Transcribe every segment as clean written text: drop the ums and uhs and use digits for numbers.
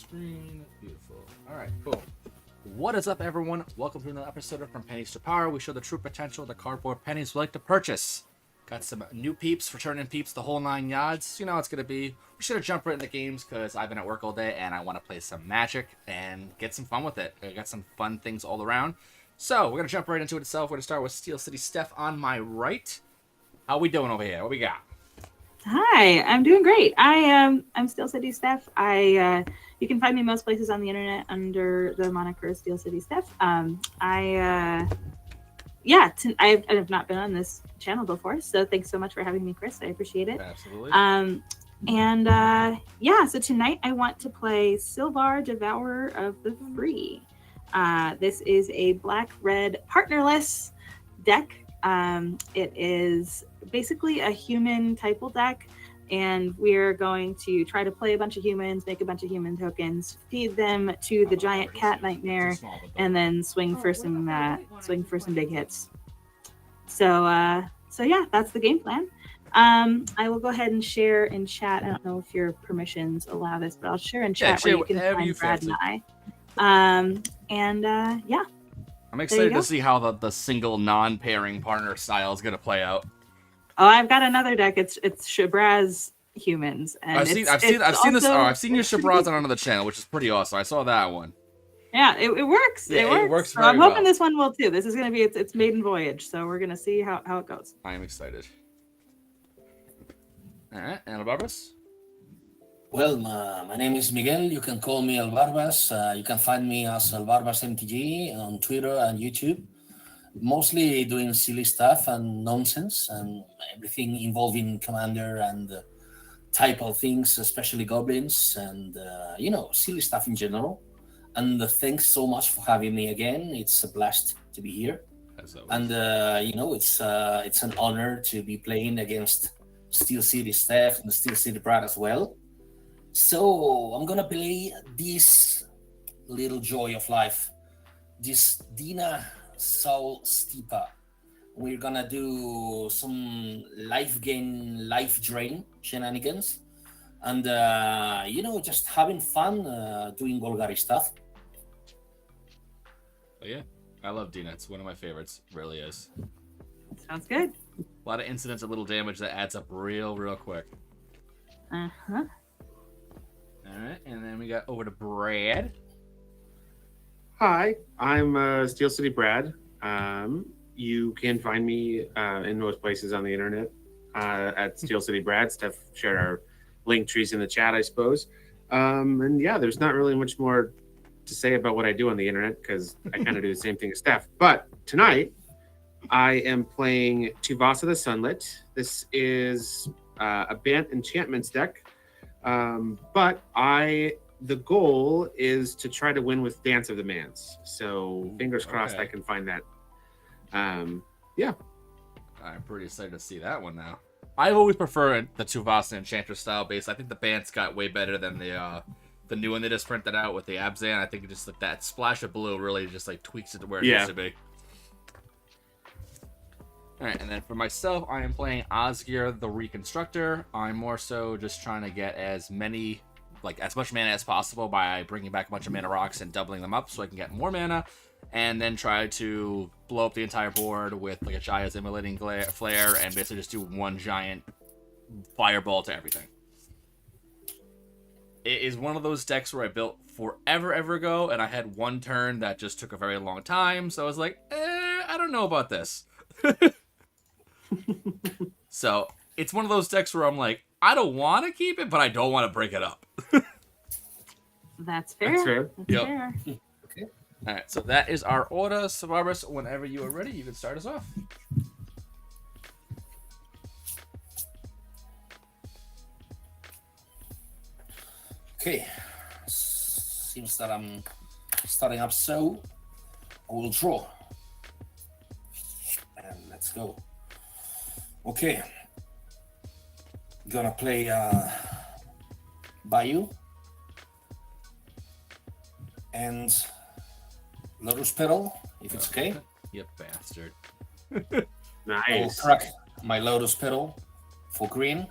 screen. Beautiful. All right, cool. What is up, everyone? Welcome to another episode of From Pennies to Power. We show the true potential of the cardboard pennies we like to purchase. Got some new peeps, returning peeps, the whole 9 yards. You know how it's going to be. We should have jumped right into games because I've been at work all day and I want to play some Magic and get some fun with it. I got some fun things all around. So, we're going to jump right into it itself. We're going to start with Steel City Steph on my right. How we doing over here? What we got? Hi, I'm doing great. I'm Steel City Steph. You can find me most places on the internet under the moniker Steel City Steph. I have not been on this channel before, so thanks so much for having me, Chris. I appreciate it. Absolutely. So tonight I want to play Sylvar, Devourer of the Free. This is a black-red partnerless deck. It is basically a human typal deck, and we're going to try to play a bunch of humans, make a bunch of human tokens, feed them to the giant cat nightmare, and then swing for some big hits. So yeah, that's the game plan. I will go ahead and share in chat. I don't know if your permissions allow this, but I'll share in chat where you can find Brad and I. I'm excited to see how the single non-pairing partner style is going to play out. Oh, I've got another deck. It's Shabraz humans. And I've seen this. Oh, I've seen your Shabraz on another channel, which is pretty awesome. I saw that one. Yeah, it works. Yeah, it works. So I'm hoping this one will too. This is going to be its maiden voyage, so we're going to see how it goes. I am excited. All right, Ana Barbas. Well, my name is Miguel. You can call me El Barbas. You can find me as El Barbas MTG on Twitter and YouTube. Mostly doing silly stuff and nonsense and everything involving Commander and type of things, especially goblins and silly stuff in general. And thanks so much for having me again. It's a blast to be here. And it's an honor to be playing against Steel City Steph and Steel City Brad as well. So I'm gonna play this little joy of life, this Dina Soul Steeper. We're gonna do some life gain, life drain shenanigans, and just having fun doing Golgari stuff. Oh yeah, I love Dina. It's one of my favorites. It really is. Sounds good. A lot of incidents of little damage that adds up real quick. Uh-huh. All right, and then we got over to Brad. Hi, I'm Steel City Brad. You can find me in most places on the internet at Steel City Brad. Steph shared our link trees in the chat, I suppose. And yeah, there's not really much more to say about what I do on the internet because I kind of do the same thing as Steph. But tonight, I am playing Tuvasa the Sunlit. This is a Bant Enchantments deck. But the goal is to try to win with Dance of the Mans. So fingers crossed I can find that. Yeah. I'm pretty excited to see that one now. I've always preferred the Tuvasa Enchantress style base. I think the Bant's got way better than the new one they just printed out with the Abzan. I think it just like that splash of blue really just like tweaks it to where it needs to be. Alright, and then for myself, I am playing Osgir the Reconstructor. I'm more so just trying to get as much mana as possible by bringing back a bunch of mana rocks and doubling them up so I can get more mana, and then try to blow up the entire board with like a Jaya's Immolating Flare and basically just do one giant fireball to everything. It is one of those decks where I built forever ago, and I had one turn that just took a very long time, so I was like, I don't know about this. So it's one of those decks where I'm like, I don't want to keep it, but I don't want to break it up. That's fair. That's fair. Yep. Fair. Okay. All right, so that is our order. So, Barbara, whenever you are ready, you can start us off. Okay. Seems that I'm starting up, so I will draw. And let's go. Okay. Gonna play Bayou and Lotus Petal, if it's okay. You bastard. Nice. I will crack my Lotus Petal for green,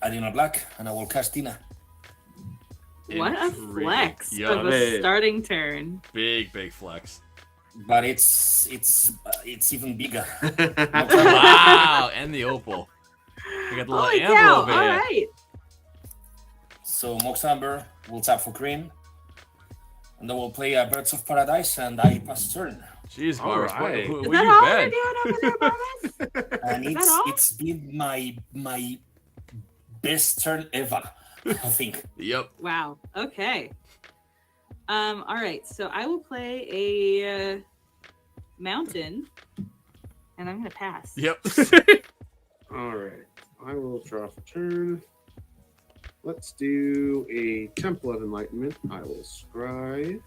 adding a black, and I will cast Dina. What a Intriguing. flex Yup. of Love a it. starting turn. Big flex. But it's even bigger. Wow, and the opal. We got the little Holy amber cow! over All here. right. So Mox Amber will tap for green. And then we'll play Birds of Paradise and I pass turn. Jeez, All Barbas, right. where Is you that all been? you're doing over there, Barbas? And Is that all? it's been my best turn ever, I think. Yep. Wow. Okay. All right. So I will play a mountain, and I'm gonna pass. Yep. All right. I will draw for turn. Let's do a Temple of Enlightenment. I will scry.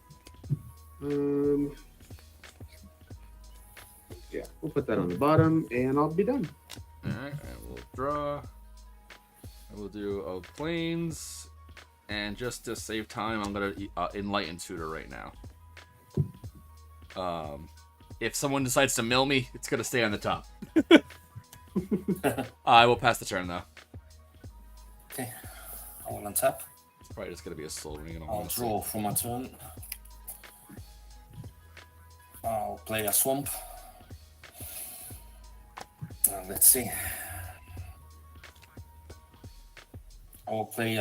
Yeah, we'll put that on the bottom, and I'll be done. Alright, I will draw. I will do a planes. And just to save time, I'm going to Enlighten Tutor right now. If someone decides to mill me, it's going to stay on the top. I will pass the turn, though. Okay. I will untap. It's probably just going to be a soul ring. I'll draw for my turn. I'll play a swamp. Let's see. I will play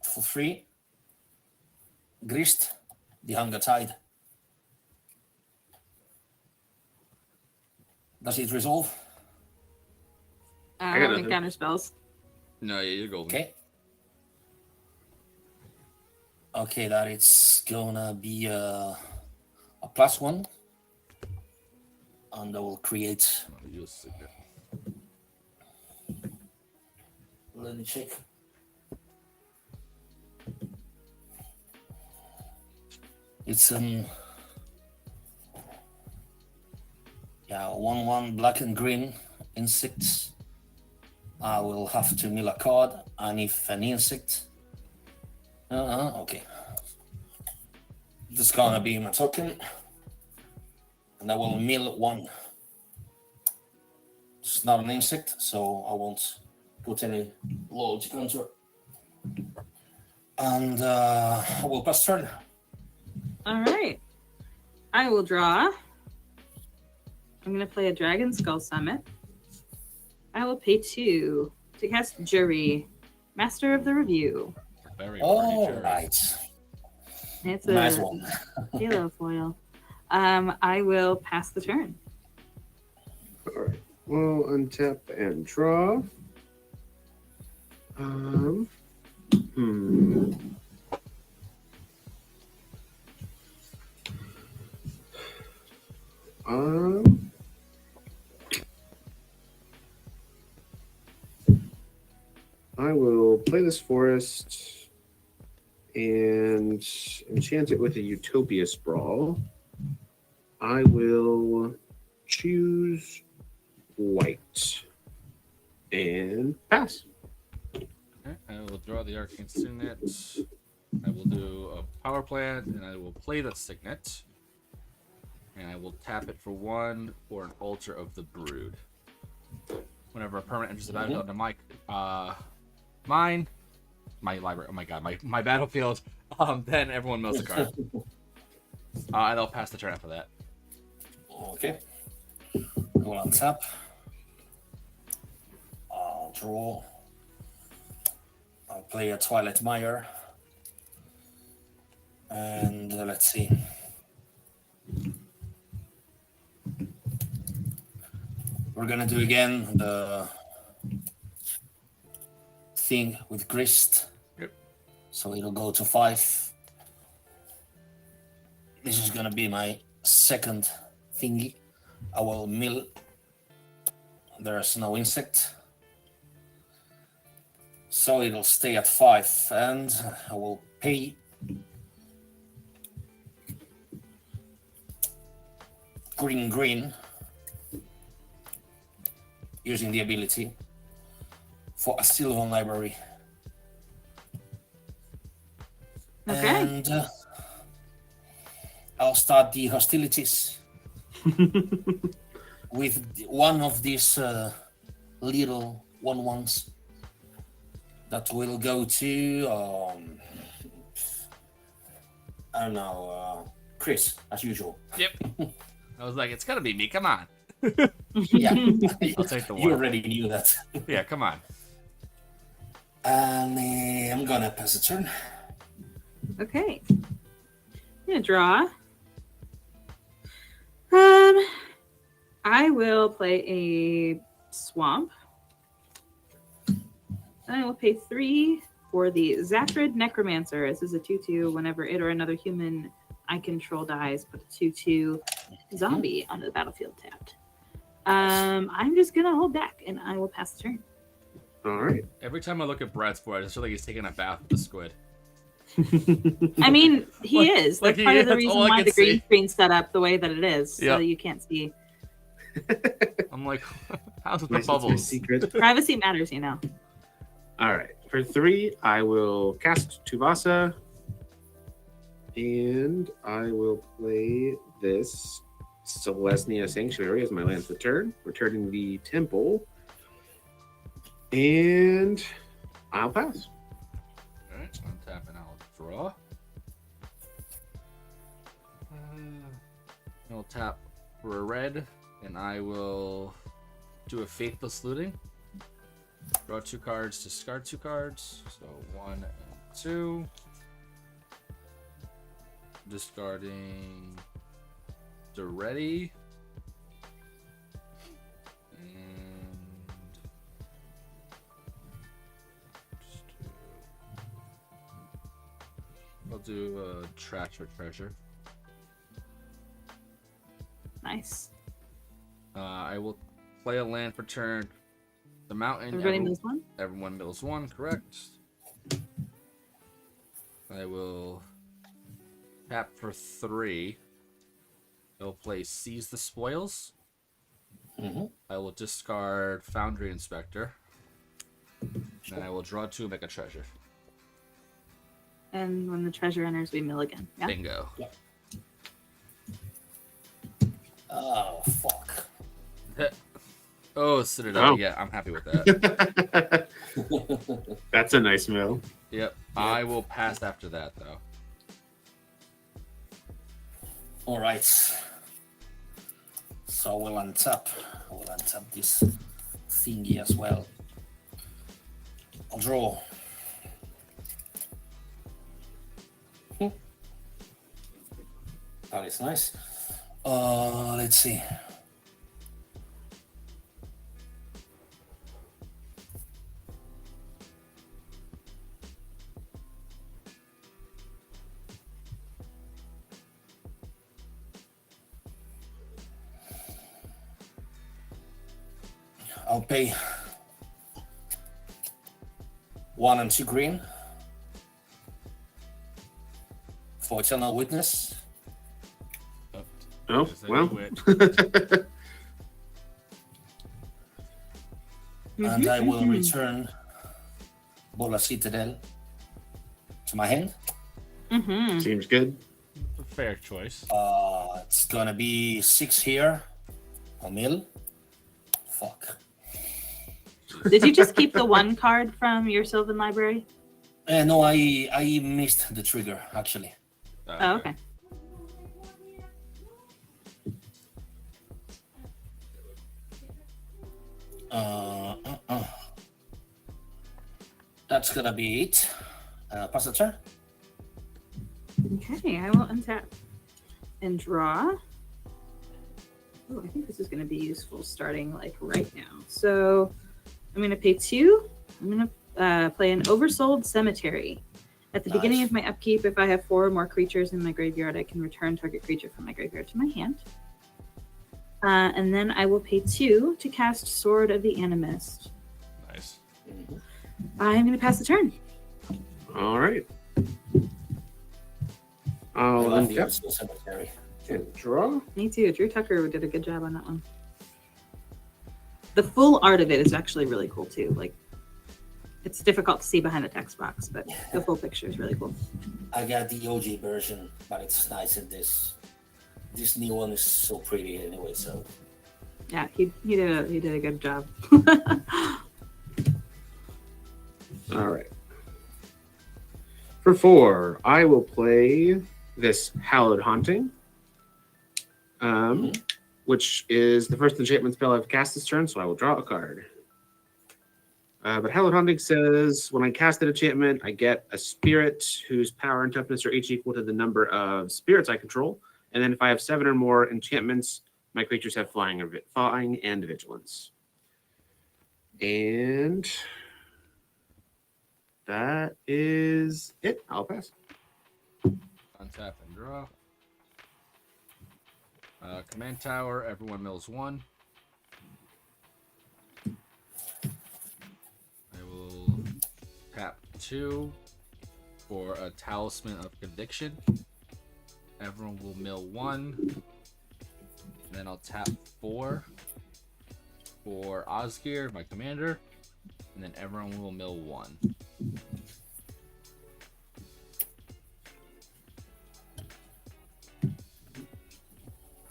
for free. Grist, the Hunger Tide. Does it resolve? I got don't nothing. encounter spells. No, yeah, you're golden. Okay. Okay, that it's gonna be a +1. And I will create. You'll see it. Let me check. It's 1/1 black and green insects. I will have to mill a card, and if an insect, okay, this is gonna be my token, and I will mill 1. It's not an insect, so I won't put any loyalty counter. And I will pass turn. All right. I will draw. I'm going to play a Dragon Skull Summit. I will pay 2 to cast Jury, Master of the Review. Very All pretty, Jerry. right, It's nice a one. halo foil. I will pass the turn. All right. We'll untap and draw. I will play this forest and enchant it with a Utopia Sprawl. I will choose white and pass. Okay, I will draw the Arcane Signet. I will do a power plant, and I will play the Signet. And I will tap it for 1 for an Altar of the Brood. Whenever a permanent enters the battlefield under my library, oh my god, my battlefield, then everyone mills a card. And I'll pass the turn after that. Okay. Go on tap. I'll draw. I'll play a Twilight Mire. And let's see. We're gonna do again the thing with Grist. Yep. So it'll go to 5. This is gonna be my second thingy. I will mill. There's no insect. So it'll stay at 5, and I will pay green using the ability for a Sylvan library. Okay. And I'll start the hostilities with one of these little 1/1s. That will go to I don't know, Chris, as usual. Yep. I was like, it's gonna be me. Come on. Yeah, I'll take the you one. already knew that. Yeah, come on. And I'm gonna pass a turn. Okay. I'm gonna draw. I will play a swamp. And I will pay 3 for the Zathrid Necromancer. This is a 2/2. Whenever it or another human I control dies, put a 2/2 zombie onto the battlefield tapped. I'm just gonna hold back and I will pass the turn. All right. Every time I look at Brad's board, I just feel like he's taking a bath with the squid. I mean, he Like- is. like That's he part is, of the that's reason all I why can the green see. screen's set up the way that it is, so Yep. you can't see. I'm like, how's with My the bubbles? secret. Privacy matters, you know. All right. For 3, I will cast Tuvasa. And I will play this Celestia Sanctuary as my land for turn, returning the temple. And I'll pass. Alright, untap and I'll draw. I'll tap for a red, and I will do a Faithless Looting. Draw 2 cards, discard 2 cards. So 1 and 2. Discarding Duretti. And I'll do Trash or Treasure. Nice. I will play a land for turn. The mountain. Everybody knows one? Everyone mills 1, correct. I will tap for 3. I will play Seize the Spoils. Mm-hmm. I will discard Foundry Inspector. And I will draw 2 and make a treasure. And when the treasure enters, we mill again. Yeah. Bingo. Oh, fuck. Oh, Citadel. Oh. Yeah, I'm happy with that. That's a nice mill. Yep. I will pass after that, though. All right. So we'll untap. We'll untap this thingy as well. I'll draw. That is nice. Let's see. I'll pay 1 and 2 green for Eternal Witness. Oh, There's a well. new witch. And I will return Bola Citadel to my hand. Mm-hmm. Seems good. Fair choice. It's gonna be 6 here. A mill. Fuck. Did you just keep the 1 card from your Sylvan library? No, I missed the trigger actually. Oh, okay. That's gonna be it. Pass the turn. Okay, I will untap and draw. Oh, I think this is going to be useful starting like right now. So I'm going to pay 2. I'm going to play an Oversold Cemetery. At the beginning Nice. of my upkeep, if I have 4 or more creatures in my graveyard, I can return target creature from my graveyard to my hand. And then I will pay 2 to cast Sword of the Animist. Nice. I'm going to pass the turn. All right. I I'll love the untap Oversoul Cemetery. and draw. Me too. Drew Tucker did a good job on that one. The full art of it is actually really cool too. Like, it's difficult to see behind the text box, but the full picture is really cool. I got the OG version, but it's nice and this new one is so pretty anyway. So Yeah, he did a good job. All All right. For 4, I will play this Hallowed Haunting, which is the first enchantment spell I've cast this turn, so I will draw a card. But Hallowed Haunting says, when I cast an enchantment, I get a spirit whose power and toughness are each equal to the number of spirits I control. And then if I have 7 or more enchantments, my creatures have flying and vigilance. And that is it. I'll pass. Untap and draw. Command tower, everyone mills 1. I will tap 2 for a Talisman of Conviction. Everyone will mill 1. And then I'll tap 4 for Osgir, my commander. And then everyone will mill 1.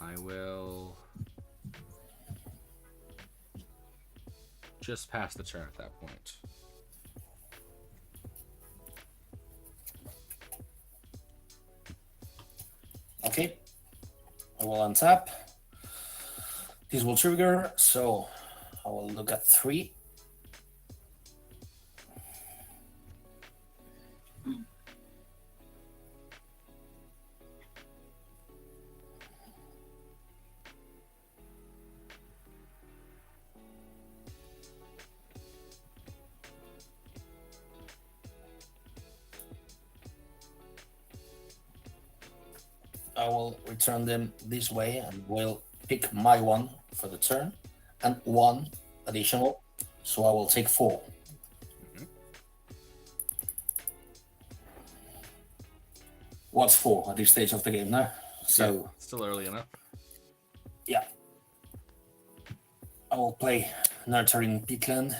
I will just pass the turn at that point. Okay. I will untap. This will trigger, so I will look at 3. I will return them this way and will pick my 1 for the turn and 1 additional. So I will take 4. What's 4 at this stage of the game now? So yeah, still early enough. Yeah. I will play Nurturing Peatland.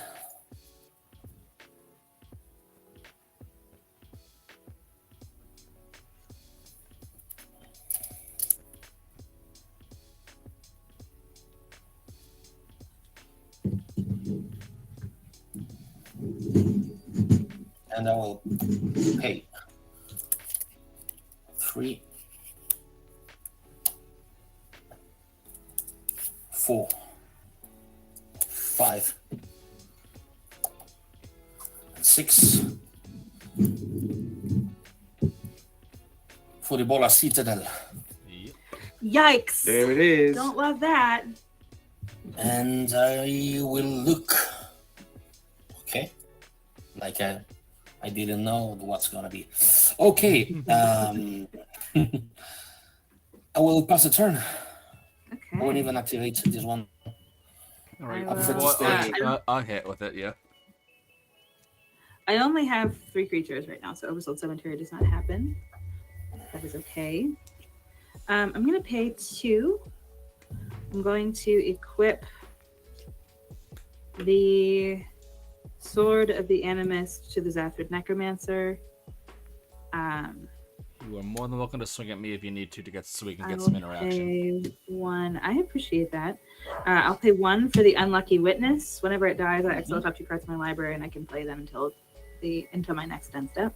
And I will pay 3, 4, 5, and 6 for the Bola Citadel. Yep. Yikes! There it is. Don't love that. And I will look. Okay. Like I didn't know what's gonna be. Okay. I will pass the turn. I won't Okay. even activate this one. All right. I will- I'll hit with it. Yeah. I only have 3 creatures right now, so Oversold Cemetery does not happen. That is okay. I'm going to pay 2. I'm going to equip the Sword of the Animist to the Zathrid Necromancer. You are more than welcome to swing at me if you need to get so we can I get will some interaction. pay 1. I appreciate that. I'll pay 1 for the Unlucky Witness. Whenever it dies, I exile top 2 cards in my library, and I can play them until my next end step.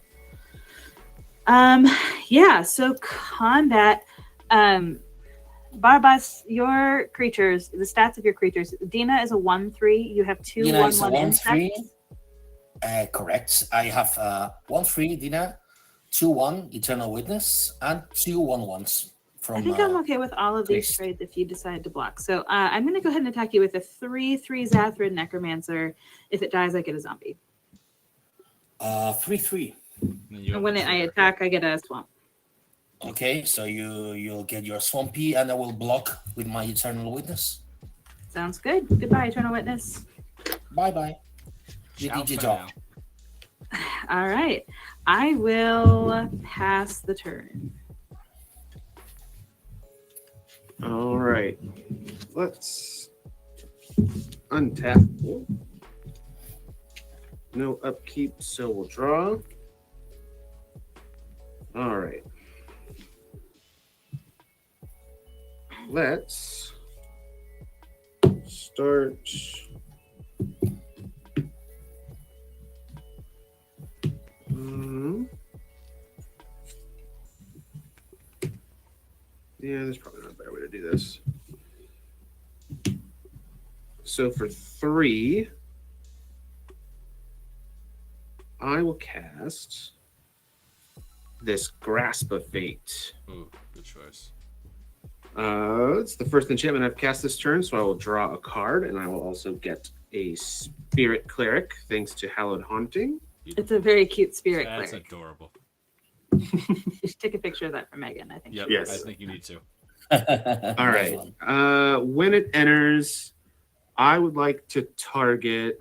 Yeah. So combat. Barbas, your creatures, the stats of your creatures. Dina is a 1/3. You have 2 Dina is a 1/1 1/3. insects. Correct. I have 1/3 Dina, 2/1 Eternal Witness, and 2 1/1s from. I think I'm okay with all of these Priest. trades if you decide to block. So I'm going to go ahead and attack you with a 3/3 Zathrid Necromancer. If it dies, I get a zombie. 3/3. And when I attack, I get a swamp. Okay, so you'll get your Swampy, and I will block with my Eternal Witness. Sounds good. Goodbye, Eternal Witness. Bye bye. Ciao GG for job. now. All right. I will pass the turn. All right. Let's untap. No upkeep, so we'll draw. All right. Let's start So for 3, I will cast this Grasp of Fate. Ooh, good choice. It's the first enchantment I've cast this turn, so I will draw a card, and I will also get a Spirit Cleric, thanks to Hallowed Haunting. It's a very cute spirit That's cleric. adorable. You should take a picture of that for Megan, I think. Yep, Yes. I think you need to. All right. When it enters, I would like to target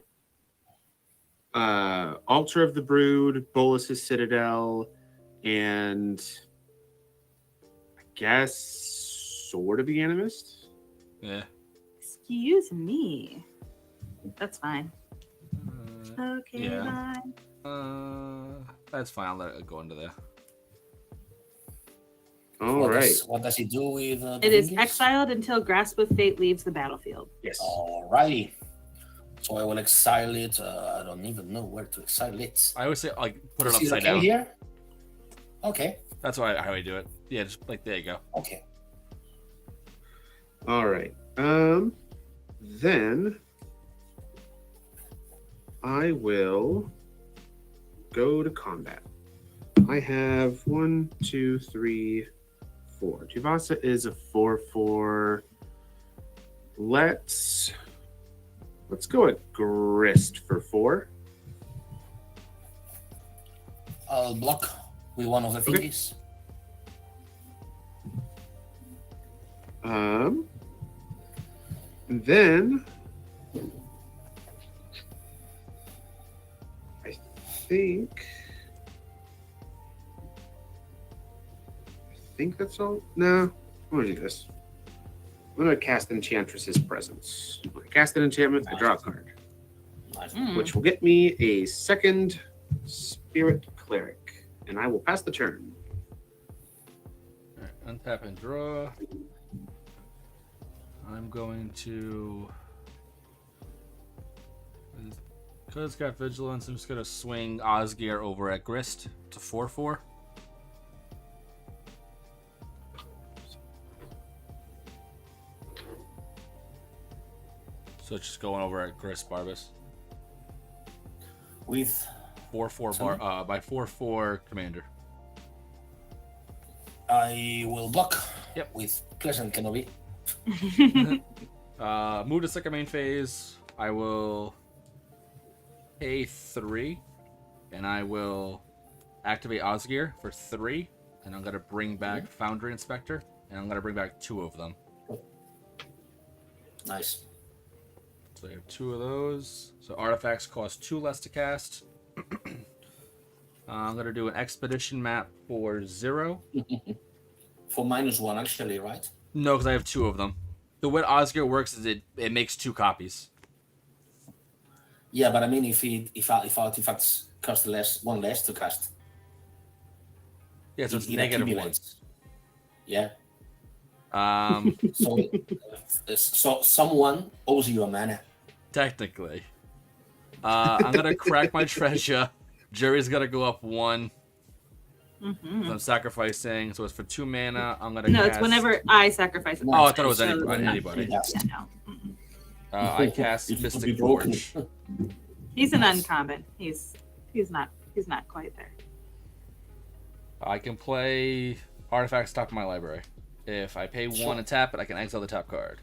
Altar of the Brood, Bolus's Citadel, and I guess Sword of the Animist. Yeah. Excuse me. That's fine. Okay, yeah. bye. That's fine. I'll let it go into there. All right. What does he do with the It is thingies? exiled until Grasp of Fate leaves the battlefield. Yes. All righty. So I will exile it. I don't even know where to exile it. I always say, like, put it Is upside okay down. here? Okay. That's how I do it. Yeah, just like, there you go. Okay. All right. Then I will go to combat. I have 1, 2, 3, 4. Juvasa is a 4/4. Let's go at Grist for 4. I'll block with one of the Okay. thingies. And then I think that's all. No, I'm gonna do this. I'm gonna cast Enchantress's Presence. When I cast an enchantment, I draw a card, Nice. which will get me a second Spirit Cleric, and I will pass the turn. All right, untap and draw. I'm going to, because it's got vigilance, I'm just gonna swing Osgear over at Grist to 4/4. So it's just going over at Grist Barbas. With 4/4 by 4/4 Commander. I will block. Yep. With Pleasant Kenobi. Move to second main phase. I will pay 3, and I will activate Osgear for 3, and I'm gonna bring back Foundry Inspector, and I'm gonna bring back 2 of them. Nice. So I have 2 of those. So artifacts cost 2 less to cast. I'm gonna do an expedition map for 0. For -1, actually, right? No, because I have 2 of them. The way Osgear works is it makes 2 copies. Yeah, but I mean, if artifacts cost one less to cast, Yeah, so it's it -1. accumulates. Yeah. Um, So someone owes you a mana. technically. I'm gonna crack my treasure. Jerry's gonna go up 1. Mhm. I'm sacrificing, so it's for 2 mana. I'm gonna No, cast... it's whenever I sacrifice a Oh, Oh, I thought it was So- anybody. Yeah, no. Mm-mm. I cast It will Mystic be broken. Forge. He's an Nice. uncommon. He's not quite there. I can play artifacts top of my library. If I pay 1 and tap it, I can exile the top card.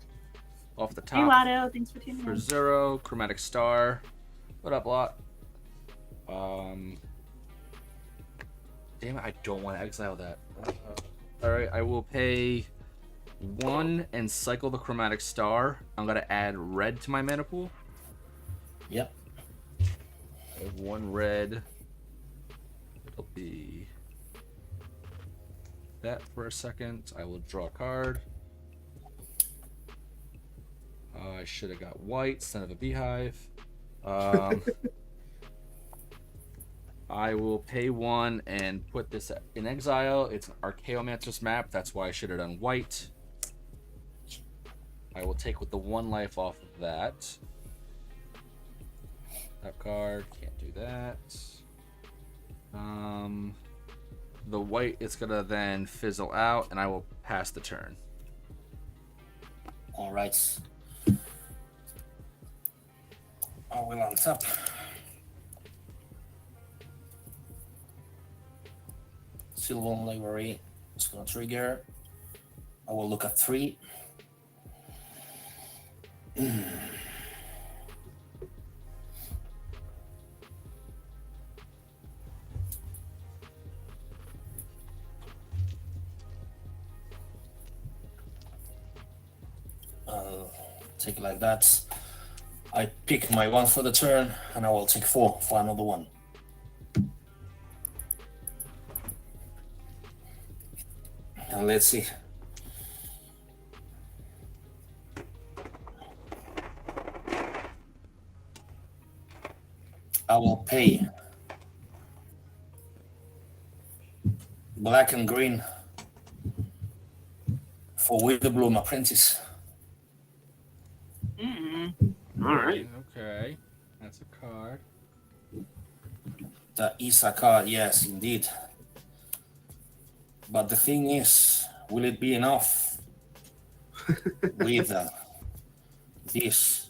Off the Hey, top Lotto, thanks for tuning for in. 0, Chromatic Star. What up, Lot? Damn it, I don't want to exile that. Alright, I will pay 1 and cycle the Chromatic Star. I'm gonna add red to my mana pool. Yep. I have 1 red. It'll be that for a second. I will draw a card. I should have got white, son of a beehive. I will pay 1 and put this in exile. It's an Archaeomancer's map. That's why I should have done white. I will take with the 1 life off of that. That card, can't do that. The white is gonna then fizzle out, and I will pass the turn. All right. I will untap. Sylvan Library. It's gonna trigger. I will look at 3. I'll take it like that. I pick my 1 for the turn, and I will take 4 for another one. And let's see. I will pay black and green for Witherbloom Apprentice. All right. Okay. That's a card. That is a card, yes, indeed. But the thing is, will it be enough with this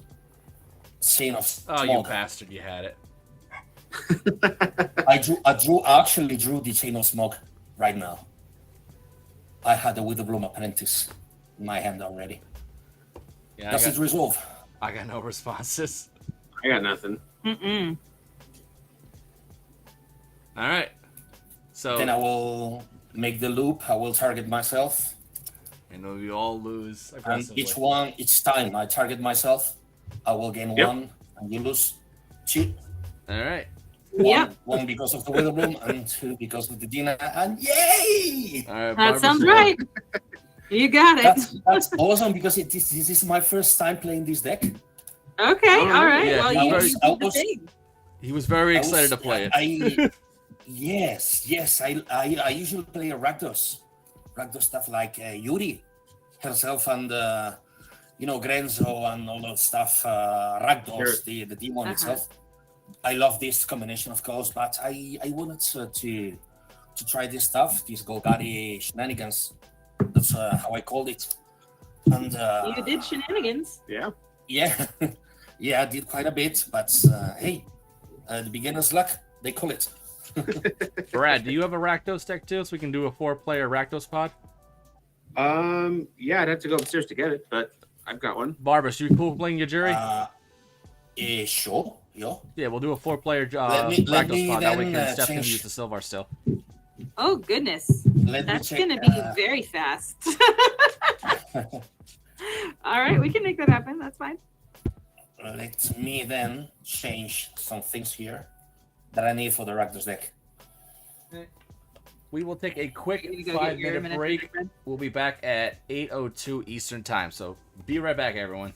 scene of Oh, smoke? you bastard! You had it. I actually drew the chain of smoke right now. I had the Witherbloom Apprentice in my hand already. Yeah, Does it resolve? I got no responses. I got nothing. Mm-mm. All right. So Then I will make the loop. I will target myself. I know you all lose And aggressively. each time I target myself, I will gain Yep. 1, and you lose 2. All right. Yep. One because of the Witherbloom, and 2 because of the Dina. And yay! All right. That sounds Barbara's right. You got it. That's awesome because this is my first time playing this deck. Okay, all right. Yeah, well, he you was- did I the was- thing. He was very excited to play it. Yes. I usually play a Rakdos stuff like Yuri herself and Grenzo and all that stuff. Rakdos, Sure. the demon Uh-huh. itself. I love this combination of colors, but I wanted to try this stuff, these Golgari shenanigans. That's how I called it. And You did shenanigans. Yeah. yeah, yeah, I did quite a bit, but hey, the beginner's luck, they call it. Brad, do you have a Rakdos deck too, so we can do a 4-player Rakdos pod? Yeah, I'd have to go upstairs to get it, but I've got one. Barbas, you cool playing your jury? Sure, yeah. Yeah, we'll do a 4-player Let Rakdos me pod. That way then, can Steph can change- use the Silvar still. Oh goodness, Let me that's check. gonna be very fast. All right, we can make that happen. That's fine. Let me then change some things here that I need for the Rakdos deck. We will take a quick You go get your 5-minute break. minute break. We'll be back at 8:02 Eastern Time. So be right back, everyone.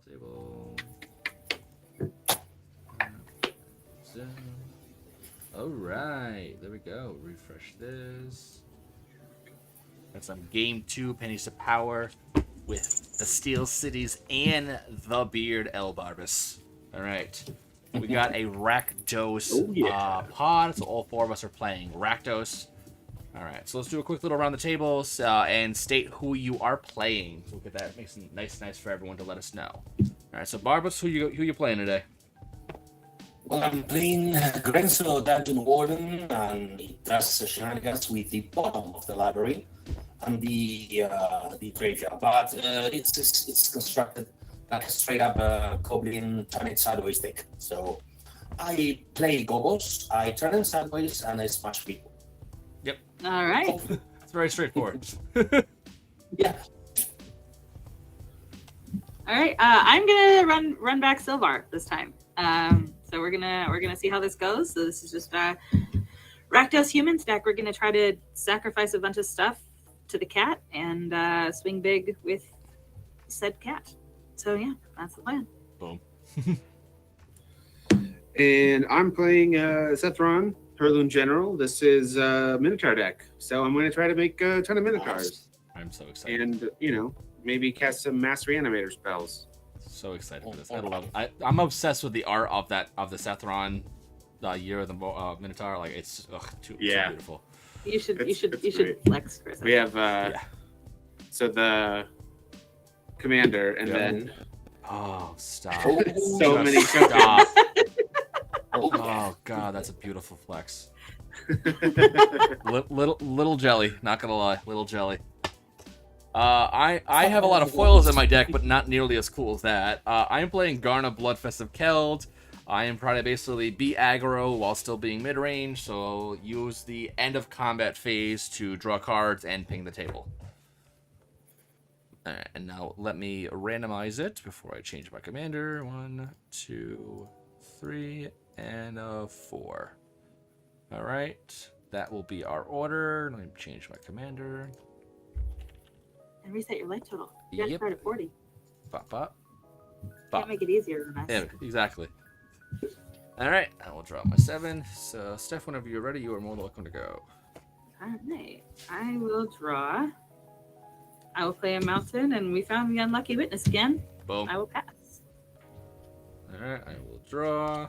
Table. Zoom. All right, there we go. Refresh this. Got some Game 2 Pennies to Power with the Steel Cities and the Beard El Barbas. All right. We got a Rakdos pod, so all four of us are playing Rakdos. All right, so let's do a quick little around the tables and state who you are playing. Look at that, makes it nice for everyone to let us know. All right, so Barbas, who you playing today? Well, I'm playing Grenzo Dungeon Warden, and it does shenanigans with the bottom of the library and the graveyard. But it's constructed like a straight up goblin turn it sideways deck. So I play gobos, I turn them sideways, and I smash people. Yep. All right. It's very straightforward. Yeah. All right. I'm gonna run back Silvar this time. So we're gonna see how this goes. So this is just Rakdos Humans deck. We're gonna try to sacrifice a bunch of stuff to the cat and swing big with said cat. So yeah, that's the plan. Boom. And I'm playing Sethron, Herloon General. This is a Minotaur deck. So I'm going to try to make a ton of Minotaurs. I'm so excited. And, maybe cast some Mass Reanimator spells. So excited for this. I love it. I'm obsessed with the art of the Sethron Year of the Minotaur. Like it's too beautiful. You should great. flex, Chris. We have so the Commander and then stop. so many stop. Oh god, that's a beautiful flex. little jelly, not gonna lie, little jelly. I have a lot of foils in my deck, but not nearly as cool as that. I am playing Garna Bloodfest of Keld. I am trying to basically be aggro while still being mid-range, so use the end of combat phase to draw cards and ping the table. Alright, and now let me randomize it before I change my commander. 1, 2, 3, and 4. Alright, that will be our order. Let me change my commander. And reset your life total. You got to Yep. start at 40. Pop, pop. Can't make it easier than that. Yeah, exactly. Alright, I will draw my 7. So, Steph, whenever you're ready, you are more than welcome to go. All right. I will draw. I will play a mountain, and we found the unlucky witness again. Boom. I will pass. Alright, I will draw.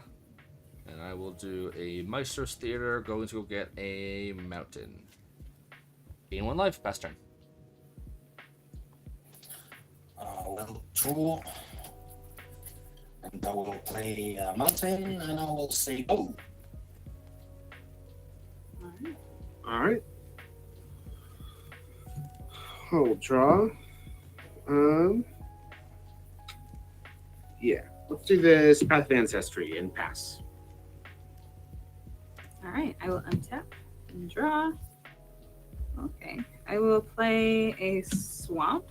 And I will do a Maestro's Theater, going to go get a mountain. Gain 1 life, pass turn. Well, true. And I will play Mountain, and I will say go. All right. All right. I'll draw. Yeah. Let's do this Path of Ancestry and pass. All right. I will untap and draw. Okay. I will play a swamp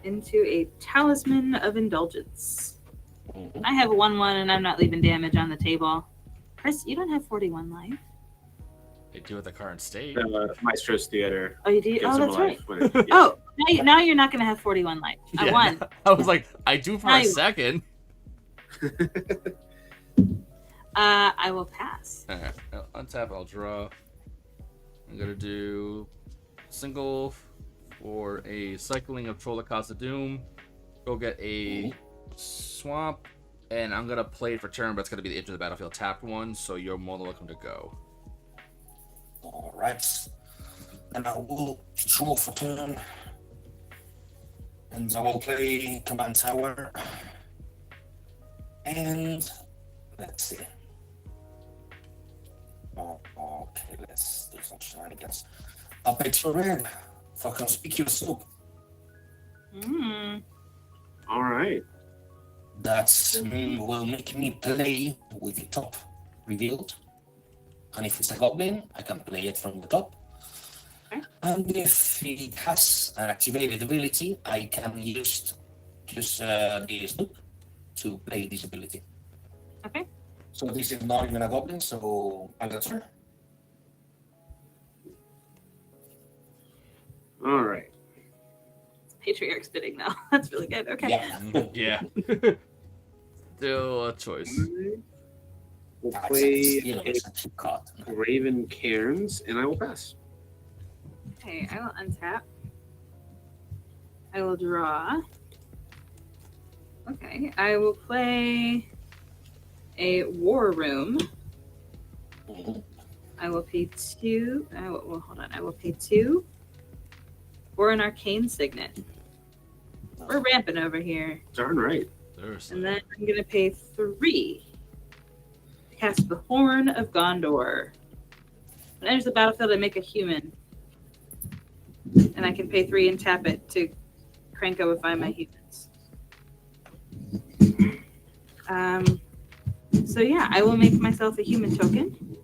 into a Talisman of Indulgence. Mhm. I have 1/1, and I'm not leaving damage on the table. Chris, you don't have 41 life. They do at the current state. Maestro's Theater. Oh, you do? Gives Oh, him that's a right. life when it- yeah. Oh, now you're not going to have 41 life. I Yeah, won. I was like, I do for Now a you- second. I will pass. Alright, I'll untap, I'll draw. I'm gonna do single for a cycling of Troll of Casa Doom. Go get a swamp, and I'm gonna play it for turn, but it's gonna be the Enter the Battlefield tapped one, so you're more than welcome to go. All right. And I will draw for turn. And I will play Command Tower. And let's see. Oh, okay, let's do some shenanigans. I'll pay 2 red for Conspicuous Soup. All right. That will make me play with the top revealed. And if it's a goblin, I can play it from the top. Okay. And if it has an activated ability, I can use the snoop to play this ability. Okay. So this is not even a goblin, so I'll get her. All right. Patriarch's bidding, though. That's really good. Okay. Yeah. Yeah. Still a choice. We'll That's play still a a cheap card. Raven Cairns, and I will pass. Okay, I will untap. I will draw. Okay, I will play a War Room. Mhm. I will pay 2. Hold on. I will pay 2 for an Arcane Signet. We're ramping over here. Darn right. There's And then I'm going to pay 3 to cast the Horn of Gondor. When it enters the battlefield, I make a human. And I can pay 3 and tap it to crankify my humans. So yeah, I will make myself a human token.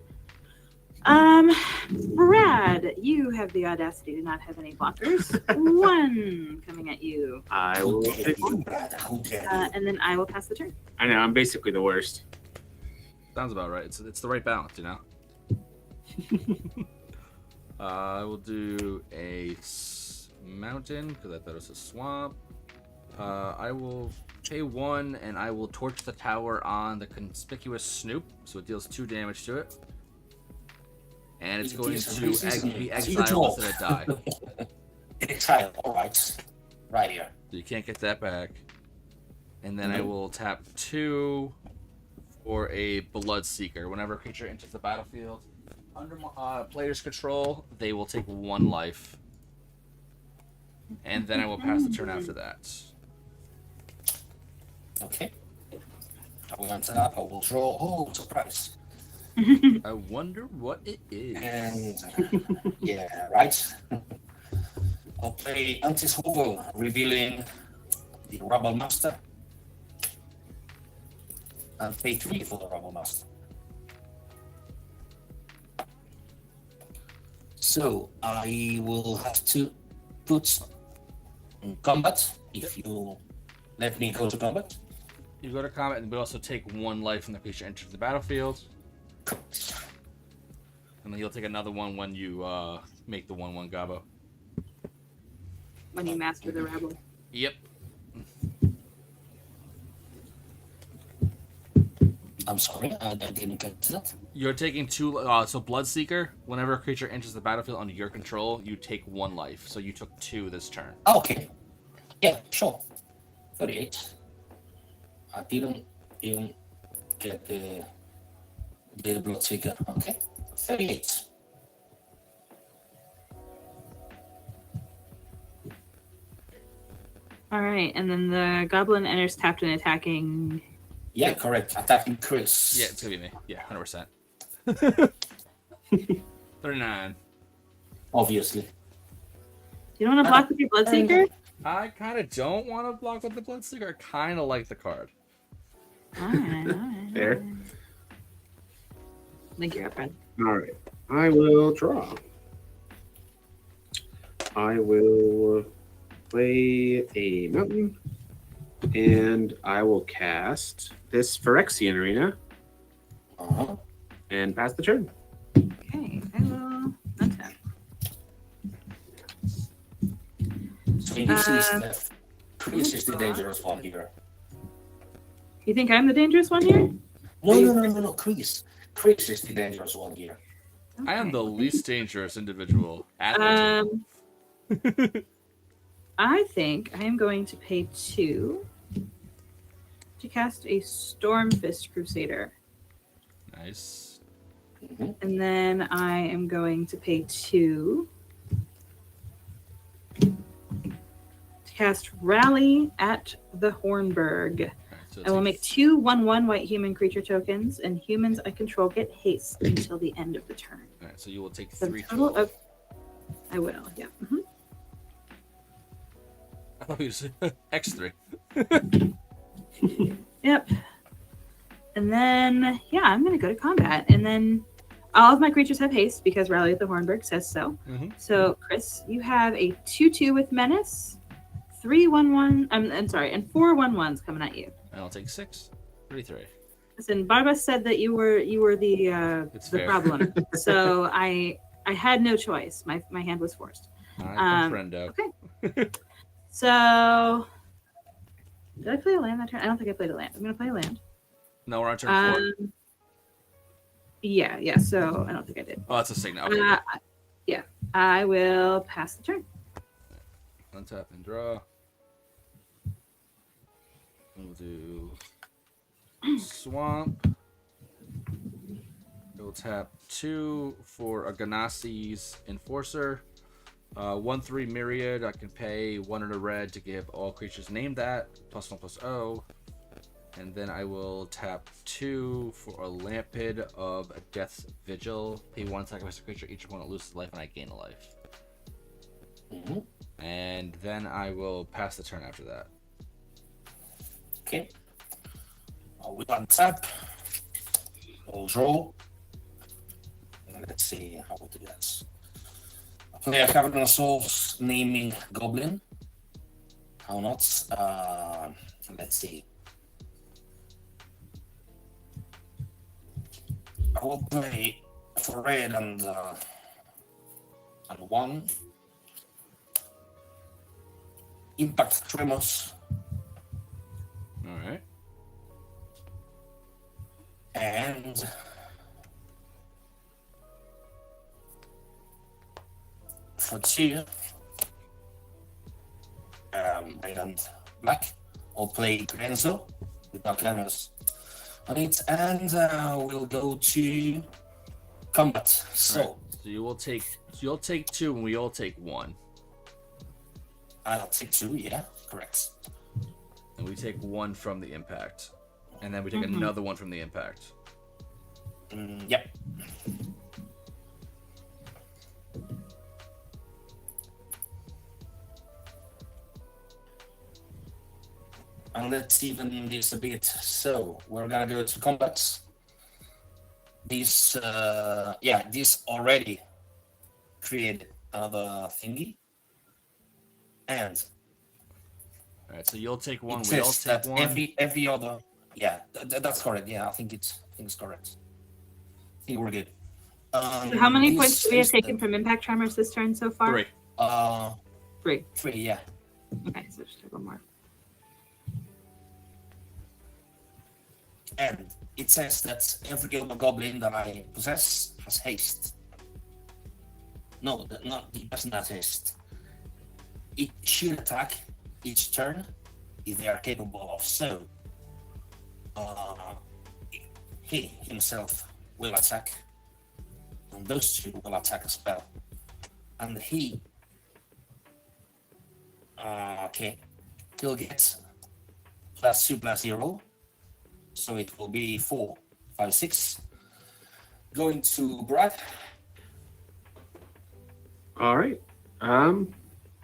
Brad, you have the audacity to not have any blockers. 1 coming at you. I will How dare take you, one. Brad? How dare you? And then I will pass the turn. I know, I'm basically the worst. sounds about right. It's the right balance, you know. I will do a mountain because I thought it was a swamp. I will pay 1 and I will torch the tower on the conspicuous snoop, so it deals 2 damage to it. And it's It going is to amazing. be As you exiled talk. instead of die. Exile, alright. Right here. So you can't get that back. And then I will tap 2 for a Bloodseeker. Whenever a creature enters the battlefield under player's control, they will take 1 life. And then I will pass the turn after that. Okay. I will enter up. I will draw. Oh, surprise. I wonder what it is. And yeah, right. I'll play Anti-Swivel, revealing the Rubble Master. And pay 3 for the Rubble Master. So I will have to put in combat if you let me go to combat. You go to combat and we also take 1 life when the creature enters the battlefield. And then you'll take another 1 when you make the 1/1 Gabo. When you master the rebel. Yep. I'm sorry, I didn't get that. You're taking 2. So Bloodseeker, whenever a creature enters the battlefield under your control, you take 1 life. So you took 2 this turn. Okay. Yeah, sure. 38. I didn't even get the Bloodseeker. Okay. 38. All right, and then the goblin enters tapped and attacking. Yeah, correct. Attacking Chris. Yeah, it's gonna be me. Yeah, 100%. 39. Obviously. Do you want to block with your Bloodseeker? I kind of don't want to block with the Bloodseeker. I kind of like the card. All right. Fair. I think you're up, Brad. All right. I will draw. I will play a mountain, and I will cast this Phyrexian Arena Uh-huh. and pass the turn. Okay, I will untap. So this is the Chris is the dangerous one here. You think I'm the dangerous one here? No, Chris. Chris is the dangerous one here. I am the least dangerous individual at the table. I think I am going to pay 2 to cast a Stormfist Crusader. Nice. Mhm. And then I am going to pay 2 to cast Rally at the Hornburg. Alright, so I will take- make 2 1/1 white human creature tokens, and humans I control get haste until the end of the turn. Alright, so you will take So 3 total total. of. I will, yeah. Mhm. I thought you said X3. Yep. And then, yeah, I'm going to go to combat. And then all of my creatures have haste because Rally at the Hornburg says so. Mhm. So, Chris, you have a 2/2 with Menace, 3 1/1, I'm sorry, and 4 1/1s coming at you. And I'll take 6. 33. Listen, Barbas said that you were the It's the fair. problem. So I had no choice. My hand was forced. I comprendo. So, did I play a land that turn? I don't think I played a land. I'm going to play a land. No, we're on turn 4. Yeah. So, I don't think I did. Oh, that's a signal. Okay. Yeah. I will pass the turn. Untap and draw. We'll do swamp. We'll tap 2 for a Ganassi's Enforcer. 1/3 Myriad. I can pay 1 in a red to give all creatures named that. +1/+0. And then I will tap 2 for a Lampid of Death's Vigil. Pay 1 sacrifice a creature. Each opponent loses life and I gain a life. Mhm. And then I will pass the turn after that. Okay. We'll untap. We'll draw. Let's see how we do this. I play a Cavern Souls naming Goblin. How not? Let's see. I will play for red and 1. Impact Tremors. Alright. And for 2, and black, I'll play Grenzo with our cameras on it, and we'll go to combat. So, Right. So you'll take 2 and we all take 1. I'll take 2, yeah, correct. And we take 1 from the impact. And then we take another 1 from the impact. Yep. And let's even this a bit. So we're gonna go to combat. This this already created another thingy. And Alright, so you'll take 1, it we all says take that 1. every other, yeah, that's correct. Yeah, I think it's correct. I think we're good. So how many this points do we have is taken from impact tremors this turn so far? 3. 3. 3, yeah. Okay, so just take 1 more. And it says that every other goblin that I possess has haste. No, it doesn't have haste. It should attack each turn if they are capable of so. He himself will attack, and those 2 will attack as well. And he, he'll get +2/+0. So it will be 4, 5, 6. Going to Brad. All right.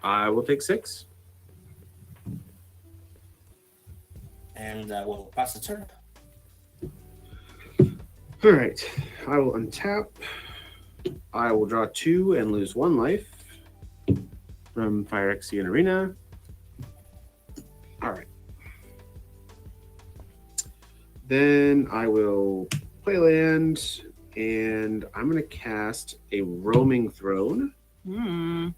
I will take 6. And I will pass the turn. All right. I will untap. I will draw 2 and lose 1 life from Phyrexian Arena. All right. Then I will play land, and I'm going to cast a Roaming Throne. Yes.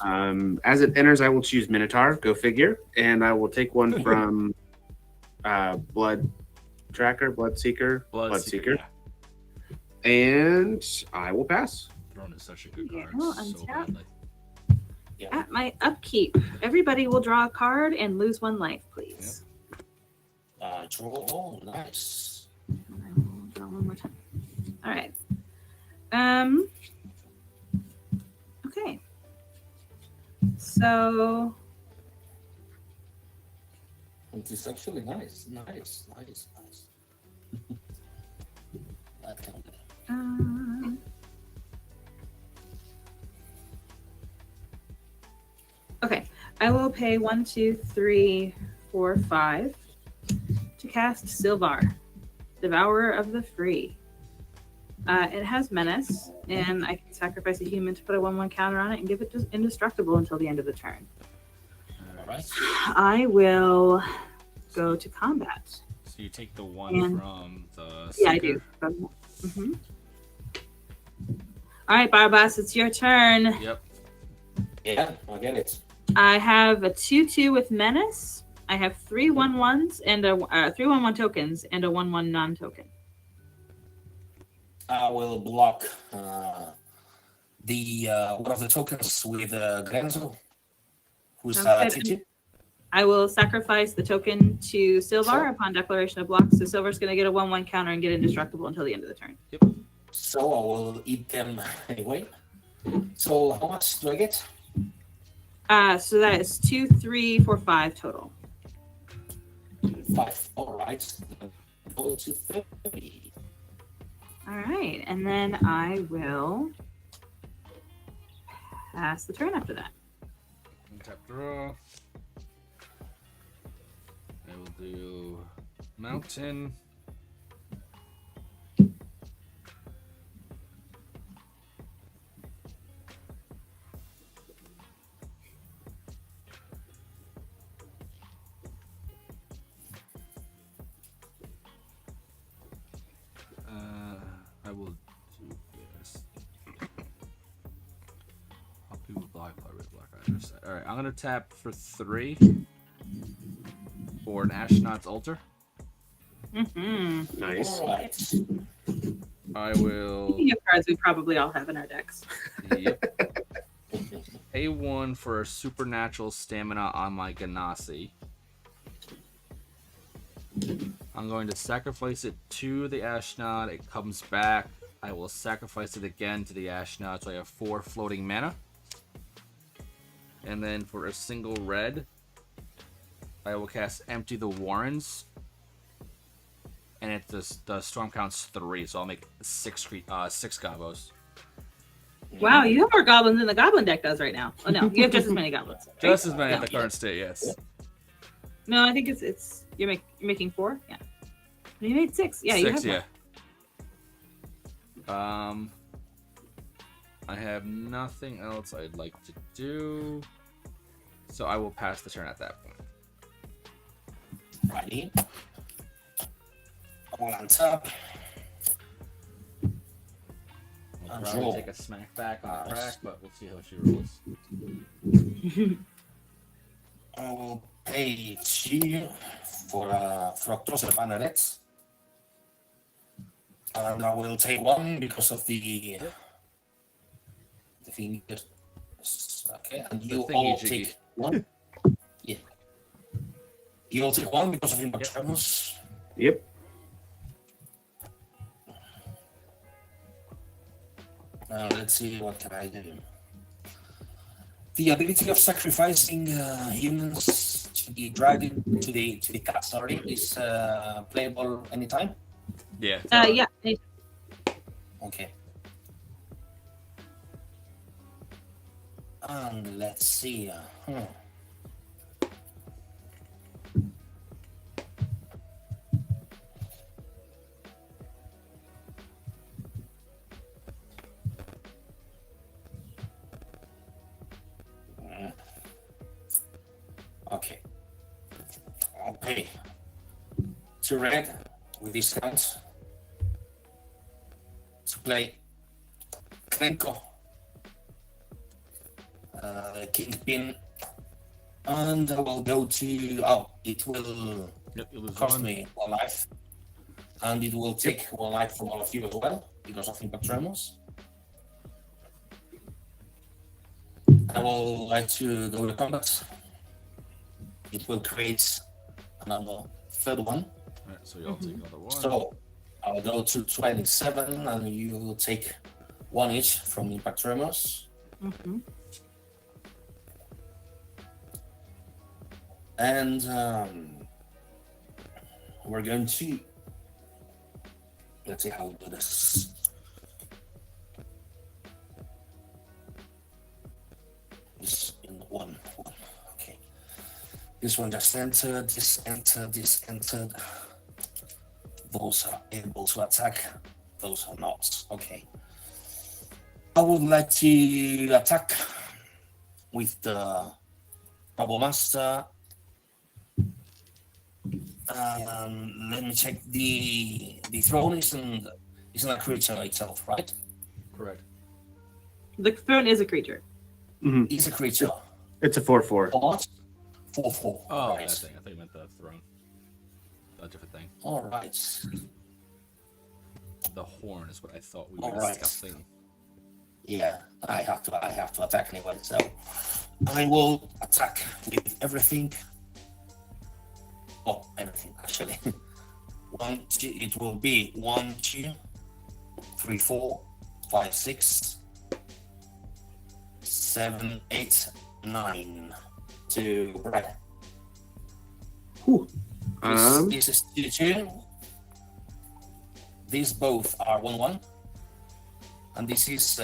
Nice. As it enters, I will choose Minotaur, go figure, and I will take 1 from Blood Seeker. Yeah. And I will pass. Throne is such a good Yeah, card. well, So untap. badly. Yeah. At my upkeep, everybody will draw a card and lose 1 life, please. Draw. Oh, nice. And I will draw 1 more time. All right. Okay. So It is actually nice. Nice. That can be. okay, I will pay 1, 2, 3, 4, 5 to cast Sylvar, Devourer of the Free. It has Menace, and I can sacrifice a human to put a 1/1 counter on it and give it indestructible until the end of the turn. All right. I will go to combat. So you take the 1 And- from the Yeah, I Seeker. do. All right, Barbas, it's your turn. Yep. Yeah, I get it. I have a 2/2 with menace. I have 3 1/1s and a 3 1/1 tokens and a 1/1 non-token. I will block the one of the tokens with Grenzo, who's Okay. TG. I will sacrifice the token to Silvar Sure. upon declaration of block. So Silvar's going to get a 1/1 counter and get indestructible until the end of the turn. So I will eat them anyway. So how much do I get? So that is 2, 3, 4, 5 total. 5. All right. Go to 30. All right, and then I will pass the turn after that. Tap draw. I will do mountain. I will do this. I'll do black, All right, I'm gonna tap for 3 for an Astronaut's Altar. Mm-hmm. Nice. All right. I will. Speaking of cards we probably all have in our decks. Yep. Pay 1 for a supernatural stamina on my Ganassi. I'm going to sacrifice it to the Ashnod. It comes back. I will sacrifice it again to the Ashnod, so I have 4 floating mana. And then for a single red, I will cast Empty the Warrens. And the storm counts 3, so I'll make 6 gobos. Wow, you have more goblins than the goblin deck does right now. Oh no, you have just as many goblins. Right? Just as many at No. the current state, yes. No, I think it's you're making 4. Yeah, you made 6. Yeah, you 6, have more. yeah. I have nothing else I'd like to do, so I will pass the turn at that point. Righty. All on top. I'll And probably roll. take a smack back on the crack, but we'll see how she rolls. I will pay 2 for Fructose Banneret. And I will take 1 because of the thing. Okay, and you thingy all jiggy. take 1. Yeah. You all take 1 because of Impact Tremors. Yep. Let's see, what can I do? The ability of sacrificing humans to the dragon, to the cat, sorry, is playable anytime. Yeah. Yeah. Okay. And let's see. Okay. Okay. 2 red with discounts to play Krenko, Kingpin, and I will go to. Oh, it will Yep, you lose cost 1. me 1 life, and it will take 1 life from all of you as well because of Impact Tremors. I will like to go to combat. It will create another 3rd one. Alright, so you'll take another 1. So I'll go to 27, and you take 1 each from Impact Tremors. Mm-hmm. And we're going to, let's see how we do this. This in 1. Okay. This one just entered, this entered, this entered. Those are able to attack, those are not. Okay. I would like to attack with the Bubble Master. Let me check. The throne isn't a creature itself, right? Correct. The throne is a creature. It's a creature. It's a 4/4. What? 4/4. Oh, right. that thing. I thought you meant the throne. A different thing. All right. The horn is what I thought we were All right. discussing. Yeah, I have to attack anyway. So I will attack with everything. Oh, everything actually. 1, 2. It will be 1, 2, 3, 4, 5, 6, 7, 8, 9 to Brad. Whew. This is 2-2. These both are 1-1. And this is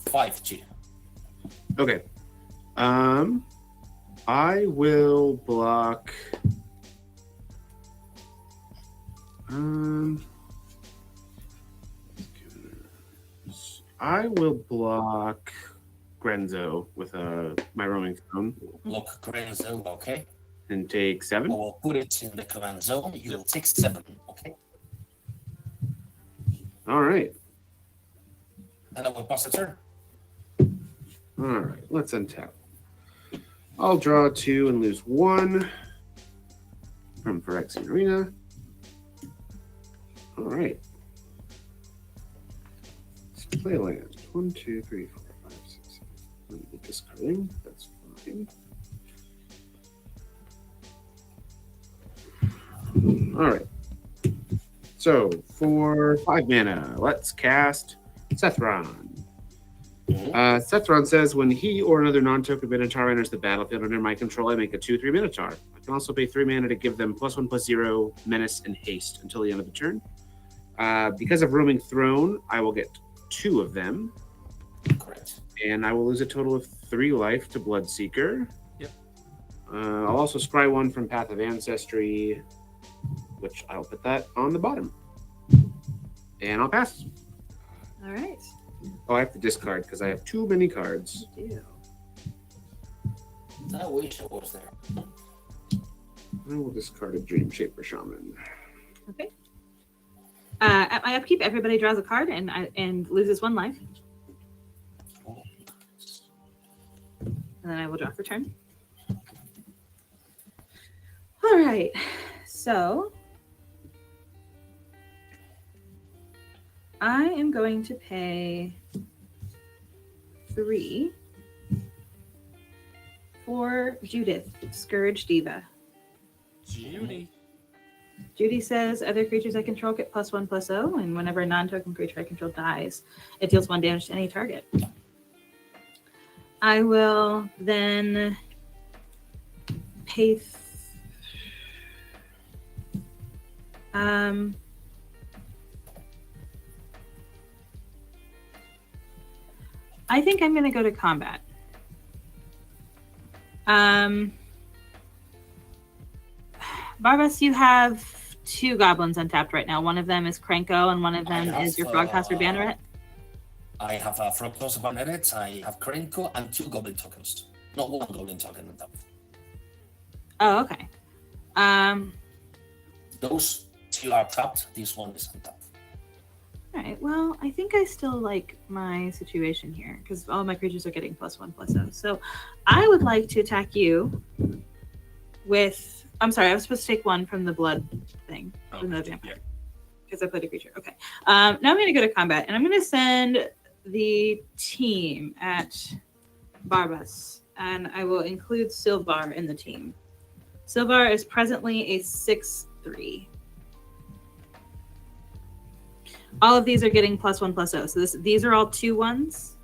5-2. Okay. I will block. I will block Grenzo with my roaming throne Look, Grenzo, okay? and take I 7. will put it in the command zone. You will take 7, okay? All right. And I will pass the turn. All right. Let's untap. I'll draw 2 and lose 1 from Phyrexian Arena. All right. Let's play land. 1, 2, 3, 4, 5, 6, 7. Let me discarding. That's fine. All right. So for 5 mana, let's cast Sethron. Sethron says, when he or another non-token Minotaur enters the battlefield under my control, I make a 2/3 Minotaur. I can also pay 3 mana to give them +1/+0, menace, and haste until the end of the turn. Because of roaming throne, I will get 2 of them, Correct. and I will lose a total of 3 life to Bloodseeker. Yep. I'll also scry 1 from Path of Ancestry, which I'll put that on the bottom. And I'll pass. All right. Oh, I have to discard because I have too many cards. Do. I wish I was there. I will discard a Dream Shaper Shaman. Okay. At my upkeep, everybody draws a card and loses 1 life, and then I will draw for turn. All right. So I am going to pay 3 for Judith, Scourge Diva. Judy. Judy says, other creatures I control get +1/+0, and whenever a non-token creature I control dies, it deals 1 damage to any target. I will then pay. I think I'm going to go to combat. Barbas, you have 2 goblins untapped right now. One of them is Krenko, and one of them is your Frogcaster Banneret. I have a Frogcaster Banneret, I have Krenko, and 2 Goblin tokens. Not 1 Goblin token on top. Oh, okay. Those 2 are tapped. This one is untapped. All right. Well, I think I still like my situation here because all my creatures are getting +1/+0. So I would like to attack you with. I'm sorry, I was supposed to take 1 from the blood thing, from the vampire, because I played a creature. Okay. Now I'm going to go to combat, and I'm going to send the team at Barbas, and I will include Silvar in the team. Silvar is presently a 6/3. All of these are getting +1/+0. So these are all 2/1s.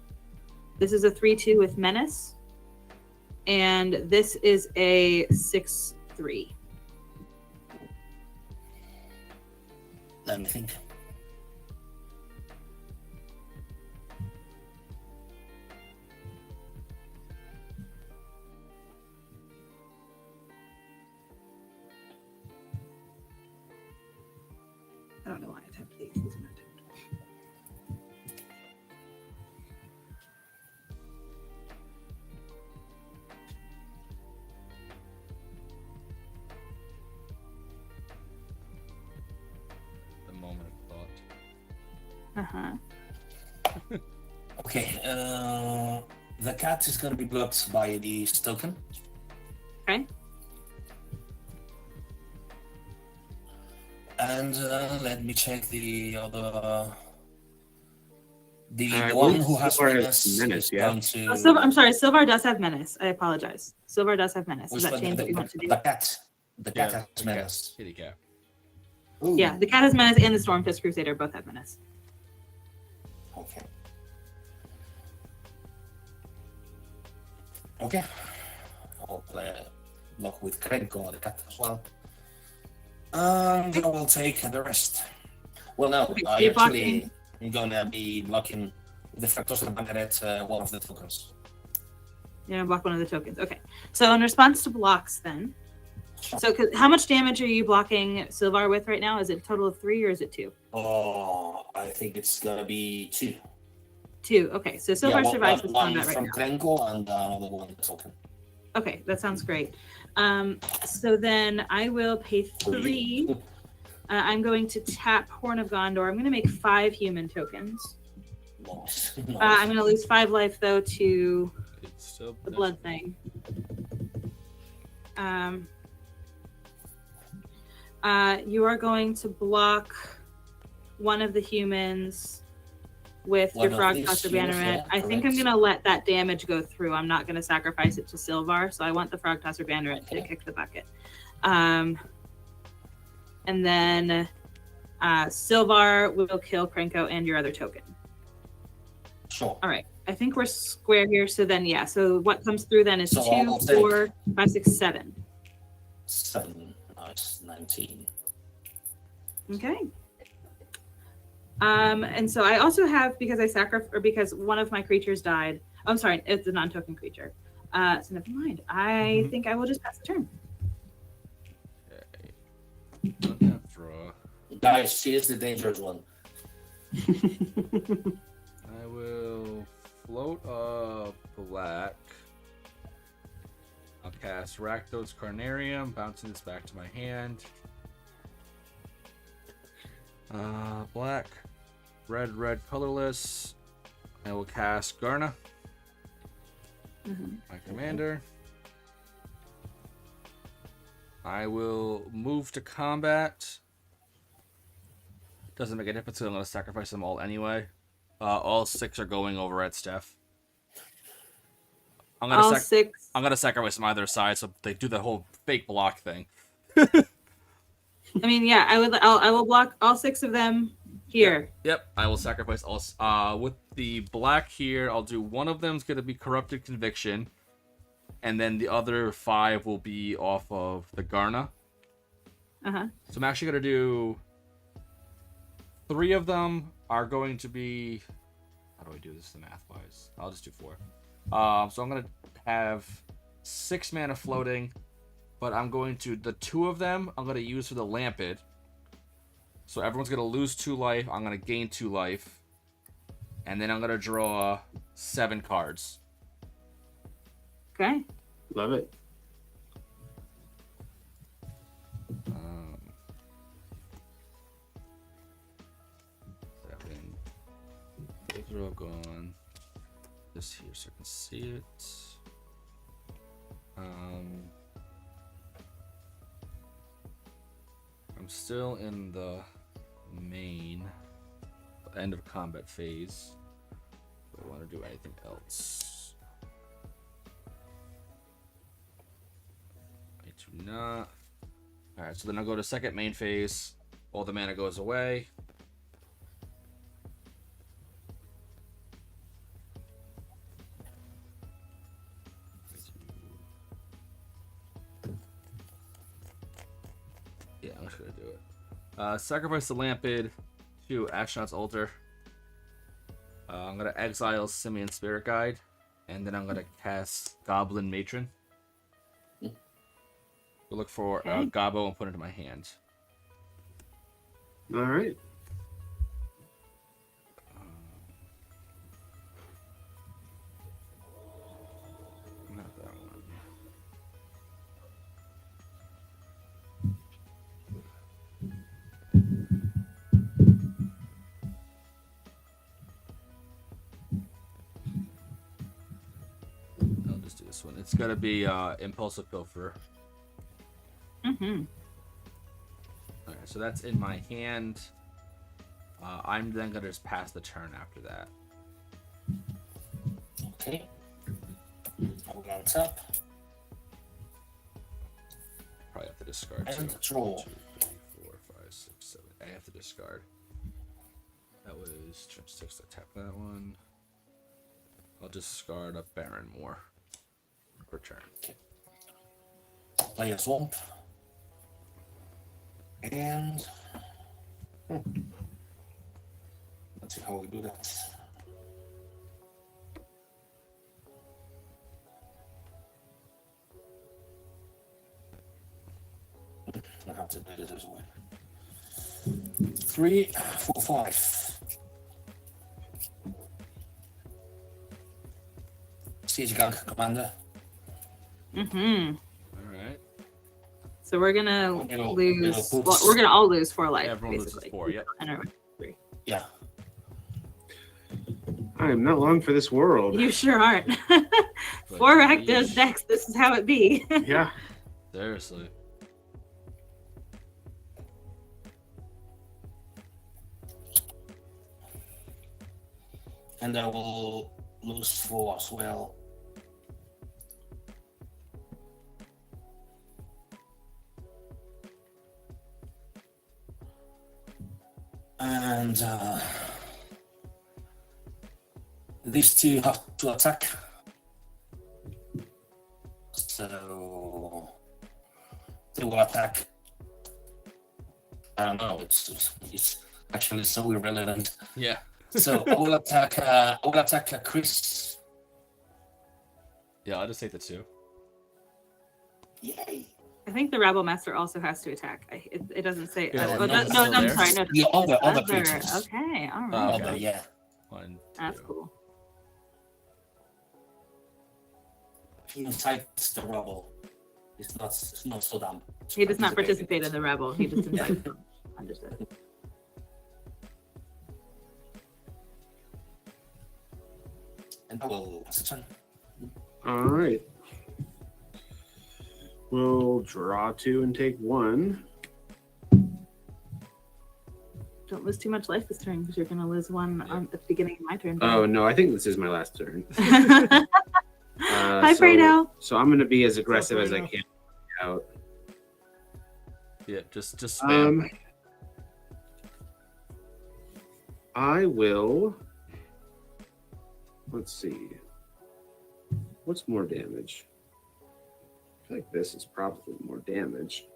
This is a 3/2 with menace, and this is a 6/3. Let me think. I don't know why I tapped these. These are not tapped. The moment of thought. Uh-huh. Okay. The cat is going to be blocked by this token. Okay. And let me check the other. The I one believe who has Silvar has menace menace, is yeah. going to. Oh, Silvar, I'm sorry. Silvar does have menace. I apologize. Silvar does have menace. Does Which that one? change what you want to do? The cat. The cat Yeah, has menace. Kitty cat. Ooh. Yeah, the cat has menace and the Stormfist Crusader both have menace. Okay. Okay. I'll play block with Krenko, the cat as well. And I will take the rest. Well, no, Okay, I you're actually am gonna be blocking the Fractals and Banneret, one of the tokens. You're gonna block one of the tokens. Okay. So in response to blocks, then. So how much damage are you blocking Silvar with right now? Is it a total of 3 or is it 2? Oh, I think it's gonna be 2. 2. Okay. So Silvar survives this one combat right from now. Krenko and another one token. Okay, that sounds great. So then I will pay 3. I'm going to tap Horn of Gondor. I'm going to make 5 human tokens. Nice. I'm going to lose 5 life though to It's still the blood thing. You are going to block one of the humans with One your of Frog these Tosser humans, Banneret. yeah, I think I'm correct. going to let that damage go through. I'm not going to sacrifice it to Silvar, so I want the Frog Tosser Banneret to Okay. kick the bucket. And then Silvar will kill Krenko and your other token. Sure. All right. I think we're square here. So then, yeah. So what comes through then is So 2, I'll take- 4, 5, 6, 7. 7. Nice. 19. Okay. And so I also have, because I sacrificed, or because one of my creatures died. Oh, I'm sorry, it's a non-token creature. So never mind. I think I will just pass the turn. Okay. Don't have draw. Guys, she is the dangerous one. I will float a black. I'll cast Rakdos Carnarium, bouncing this back to my hand. Black, red, colorless. I will cast Garna, my commander. I will move to combat. Doesn't make a difference, so I'm going to sacrifice them all anyway. All 6 are going over at Steph. I'm All gonna 6. I'm gonna sacrifice them either side, so they do the whole fake block thing. I mean, yeah, I will block all 6 of them here. Yep, I will sacrifice all. With the black here, I'll do one of them's gonna be Corrupted Conviction, and then the other 5 will be off of the Garna. Uh-huh. So I'm actually gonna do 3 of them are going to be. How do I do this the math wise? I'll just do 4. So I'm gonna have 6 mana floating, but I'm going to the 2 of them I'm gonna use for the Lampid. So everyone's gonna lose 2 life. I'm gonna gain 2 life, and then I'm gonna draw 7 cards. Okay. Love it. Um, 7. Those are all gone. This here so I can see it. I'm still in the main end of combat phase. Do I want to do anything else? I do not. Alright, so then I'll go to second main phase. All the mana goes away. Yeah, I'm just gonna do it. Sacrifice the Lampid to Astronaut's Altar. I'm gonna exile Simian Spirit Guide, and then I'm gonna cast Goblin Matron. We'll look for Okay. Gobbo and put it into my hand. All right. Not that one. this one. It's gonna be Impulsive Pilfer. Mm-hmm. All right, so that's in my hand. I'm then gonna just pass the turn after that. Okay. Hold on top. Probably have to discard And two. draw. 1, 2, 3, 4, 5, 6, 7. I have to discard. That was turn 6 to tap that one. I'll discard a Baron more. Return. Play a swamp. And let's see how we do that. I have to do it this way. 3, 4, 5. Siege Gunk Commander. Mm-hmm. All right. So we're gonna It'll lose. put- Well, we're gonna all lose 4 life. Everyone loses basically. 4. Yep. And our 3. Yeah. I am not long for this world. You sure aren't. 4 Rakdos decks. This is how it be. Yeah. Seriously. And I will lose 4 as well. And these two have to attack. So they will attack. I don't know. It's actually so irrelevant. Yeah. So I will attack. I will attack Chris. Yeah, I'll just take the 2. Yay! I think the Rabble Master also has to attack. It doesn't say. Yeah, Oh, no, no, it's I'm still sorry. No, The other other. creatures. Okay, all right. Oh, Other, okay. yeah. 1, 2. That's cool. He incites the rubble. It's not so dumb. He does not participate in the Rebel. He just invites them. Understood. And I will pass the turn. All right. We'll draw 2 and take 1. Don't lose too much life this turn because you're going to lose 1 at the beginning of my turn. Oh no, I think this is my last turn. Hi, so, Fredo. So I'm gonna be as aggressive as I Fredo? can. Out. Yeah, just spam. I will. Let's see. What's more damage? I feel like this is probably more damage.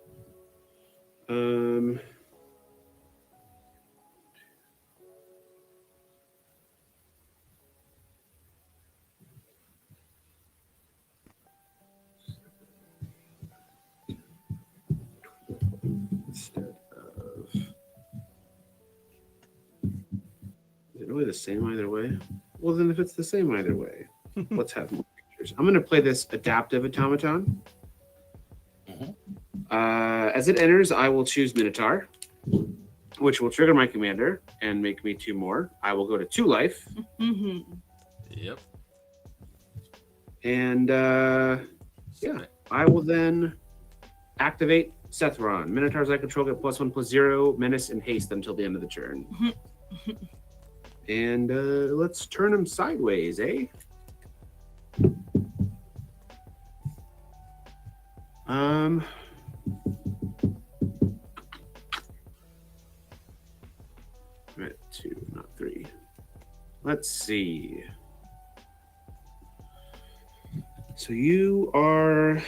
Instead of. Is it really the same either way? Well, then if it's the same either way, let's have more pictures. I'm going to play this Adaptive Automaton. As it enters, I will choose Minotaur, which will trigger my commander and make me 2 more. I will go to 2 life. Mm-hmm. Yep. And yeah, I will then activate Sethron. Minotaurs I control get +1/+0, menace, and haste until the end of the turn. And let's turn them sideways, eh? Right, 2, not 3. Let's see. So you are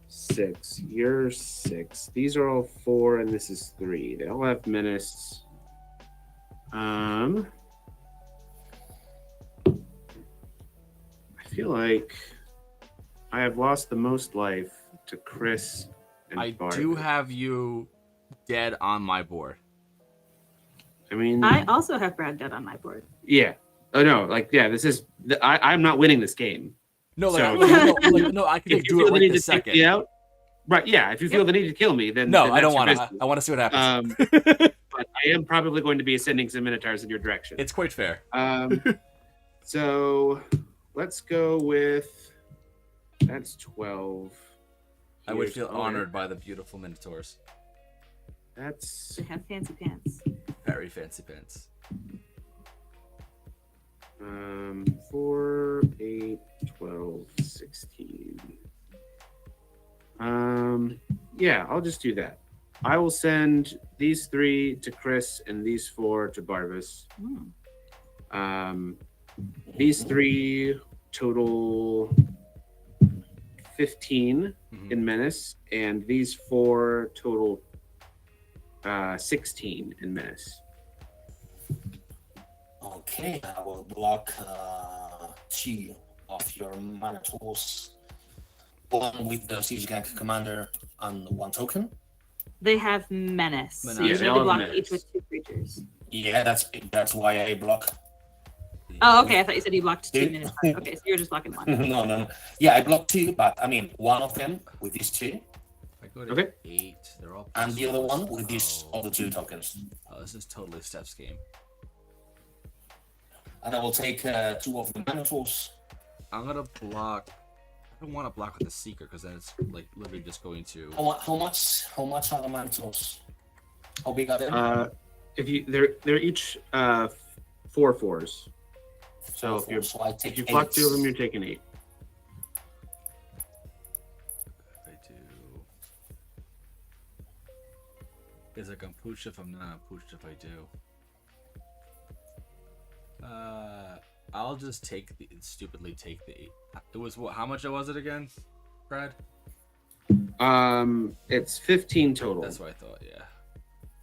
6. You're 6. These are all 4, and this is 3. They all have menace. I feel like I have lost the most life to Chris and I Bart. do have you dead on my board. I mean, I also have Brad dead on my board. yeah. Oh no, like yeah. This is I'm not winning this game. No, So- no, I can If do you it feel the right need this to take second. me out, right? Yeah. If you feel the need to kill me, then No, then I don't that's your want to. business. I want to see what happens. But I am probably going to be sending some Minotaurs in your direction. It's quite fair. So let's go with That's 12. I would Here's feel color. honored by the beautiful minotaurs. That's They have fancy pants. Very fancy pants. 4, 8, 12, 16. Yeah, I'll just do that. I will send these 3 to Chris and these 4 to Barvis. These 3 total 15 in Menace, and these 4 total 16 in Menace. Okay, I will block 2 of your mana tools. One with the Siege Gang Commander and 1 token. They have menace. So Menace. you Yeah, need they to all have block menace. each with 2 creatures. Yeah, that's why I block. Oh, okay. I thought you said you blocked 2 Dude. minutes. Okay, so you're just blocking 1. No. Yeah, I blocked 2, but I mean, one of them with these 2, If I go to Okay. 8, they're all. and the other one with Oh. these other 2 tokens. Oh, this is totally Steph's game. And I will take 2 of the mana tools. I'm gonna block. I don't want to block with the Seeker because then it's like literally just going to. How much are the mana tools? How big are they? If you they're each 4 4s. So if you're So I take if you block 2 of them, 8. you're taking 8. If I do. Is it gonna push if I'm not pushed if I do? I'll just stupidly take the 8. It was what? How much was it again, Brad? It's 15 total. That's what I thought. Yeah.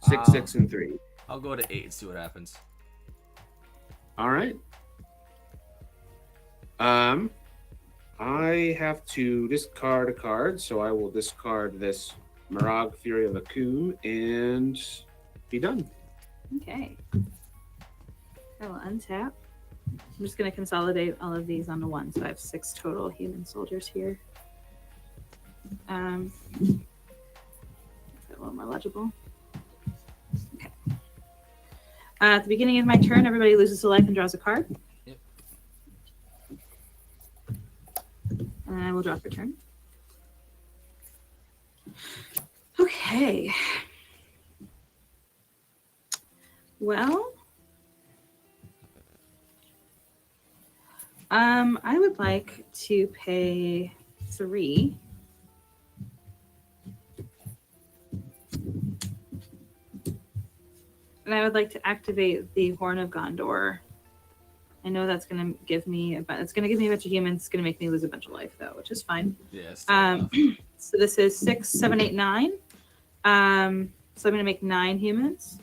6, 6, and 3. I'll go to 8 and see what happens. All right. I have to discard a card, so I will discard this Mirag Fury of Akum and be done. Okay. I will untap. I'm just going to consolidate all of these onto 1. So I have 6 total human soldiers here. Is that a little more legible? Okay. At the beginning of my turn, everybody loses a life and draws a card. Yep. And I will draw for turn. Okay. Well, I would like to pay 3. And I would like to activate the Horn of Gondor. I know that's going to give me a bunch of humans. It's going to make me lose a bunch of life, though, which is fine. Yes. So this is 6, 7, 8, 9. So I'm going to make 9 humans.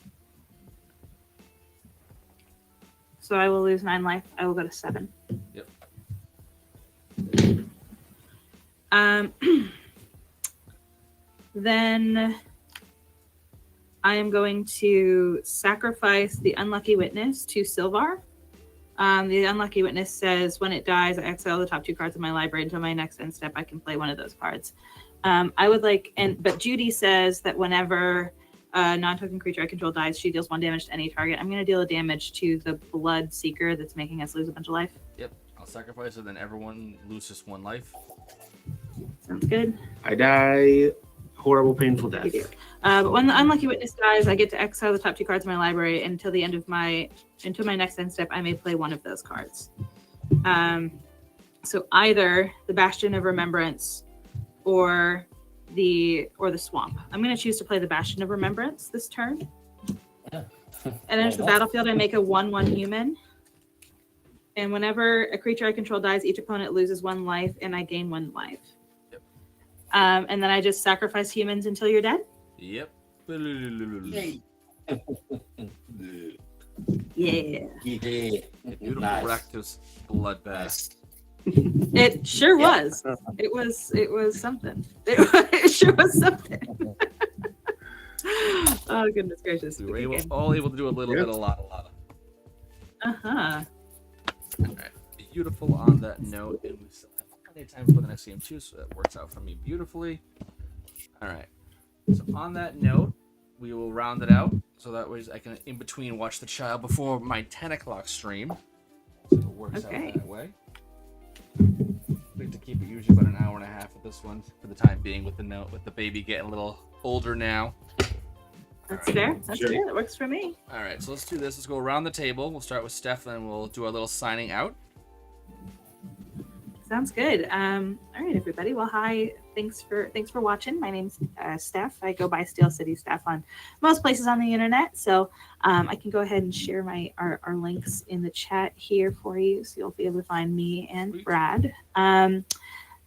So I will lose 9 life. I will go to 7. Yep. Then I am going to sacrifice the Unlucky Witness to Silvar. The Unlucky Witness says, when it dies, I exile the top 2 cards of my library. Until my next end step, I can play one of those cards. I would like, but Judy says that whenever a non-token creature I control dies, she deals 1 damage to any target. I'm going to deal a damage to the Blood Seeker that's making us lose a bunch of life. Yep. I'll sacrifice it, then everyone loses 1 life. Sounds good. I die horrible, painful death. You do. But when the Unlucky Witness dies, I get to exile the top 2 cards of my library until the end of until my next end step. I may play one of those cards. So either the Bastion of Remembrance or the Swamp. I'm going to choose to play the Bastion of Remembrance this turn. Yeah. And enters the battlefield. I make a 1/1 human. And whenever a creature I control dies, each opponent loses 1 life, and I gain 1 life. Yep. And then I just sacrifice humans until you're dead. Yep. Yay. Yeah. Yeah. Beautiful Nice. Rakdos bloodbath. Nice. It sure Yeah. was. It was something. It sure was something. Oh goodness gracious! We were all able to do a little Yep. bit, a lot. Uh-huh. Alright. Beautiful on that note, and we still have plenty of time for the next game too, so that works out for me beautifully. Alright. So on that note, we will round it out, so that way I can in between watch the child before my 10 o'clock stream. So it works Okay. out that way. I like to keep it usually about an hour this one for the time being with the note, with the baby getting a little older now. That's fair. That's Sure. fair. That works for me. All right, so let's do this. Let's go around the table. We'll start with Steph, and we'll do our little signing out. Sounds good. All right, everybody. Well, hi. Thanks for watching. My name's Steph. I go by Steel City Steph on most places on the internet. So I can go ahead and share our links in the chat here for you, so you'll be able to find me and Brad.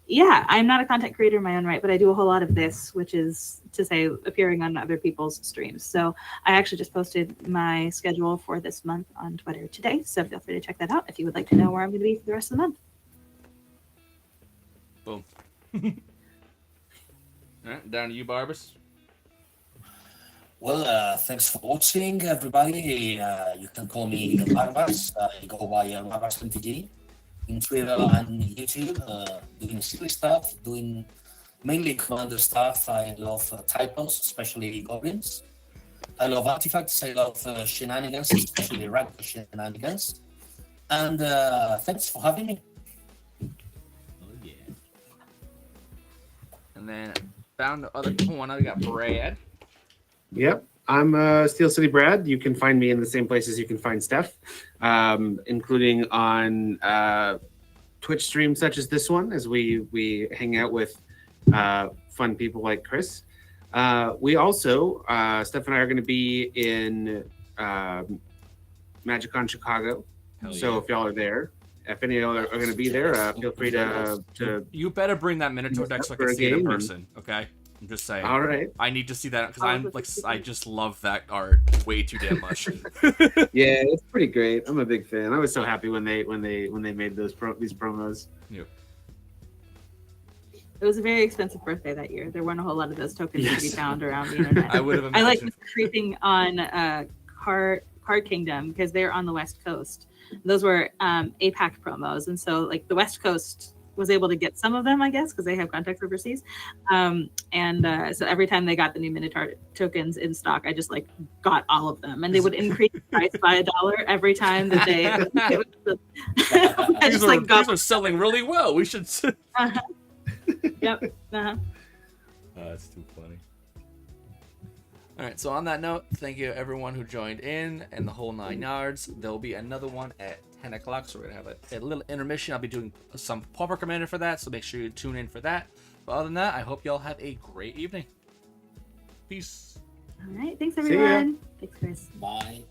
Yeah, I'm not a content creator in my own right, but I do a whole lot of this, which is to say appearing on other people's streams. So I actually just posted my schedule for this month on Twitter today. So feel free to check that out if you would like to know where I'm going to be for the rest of the month. Boom. All right, down to you, Barbas. Well, thanks for watching, everybody. You can call me Barbas. I go by Barbas MTG in Twitter and YouTube, doing silly stuff, doing mainly commander stuff. I love typos, especially goblins. I love artifacts. I love shenanigans, especially rank shenanigans. And thanks for having me. Oh yeah. And then down the other corner, we got Brad. Yep. I'm Steel City Brad. You can find me in the same places you can find Steph, including on Twitch streams such as this one, as we hang out with fun people like Chris. We also, Steph and I are going to be in MagicCon Chicago. So if y'all are there, if any of y'all are going to be there, feel free to. You better bring that Minotaur deck so I can see it in person, okay? I'm just saying. All right. I need to see that because I'm like, I just love that art way too damn much. Yeah, it's pretty great. I'm a big fan. I was so happy when they made these promos. Yep. It was a very expensive birthday that year. There weren't a whole lot of those tokens to be found around the internet. I would have I like imagined. creeping on Card Kingdom because they're on the West Coast. Those were APAC promos, and so like the West Coast was able to get some of them, I guess, because they have contacts overseas. So every time they got the new Minotaur tokens in stock, I just like got all of them, and they would increase the price by $1 every time that they. I just like got. These are selling really well. We should. Uh-huh. Yep. Uh-huh. That's too funny. All right, so on that note, thank you everyone who joined in and the whole 9 yards. There'll be another one at 10 o'clock, so we're going to have a little intermission. I'll be doing some Pauper Commander for that, so make sure you tune in for that. But other than that, I hope y'all have a great evening. Peace. All right. Thanks, ya. everyone. Thanks, Chris. Bye.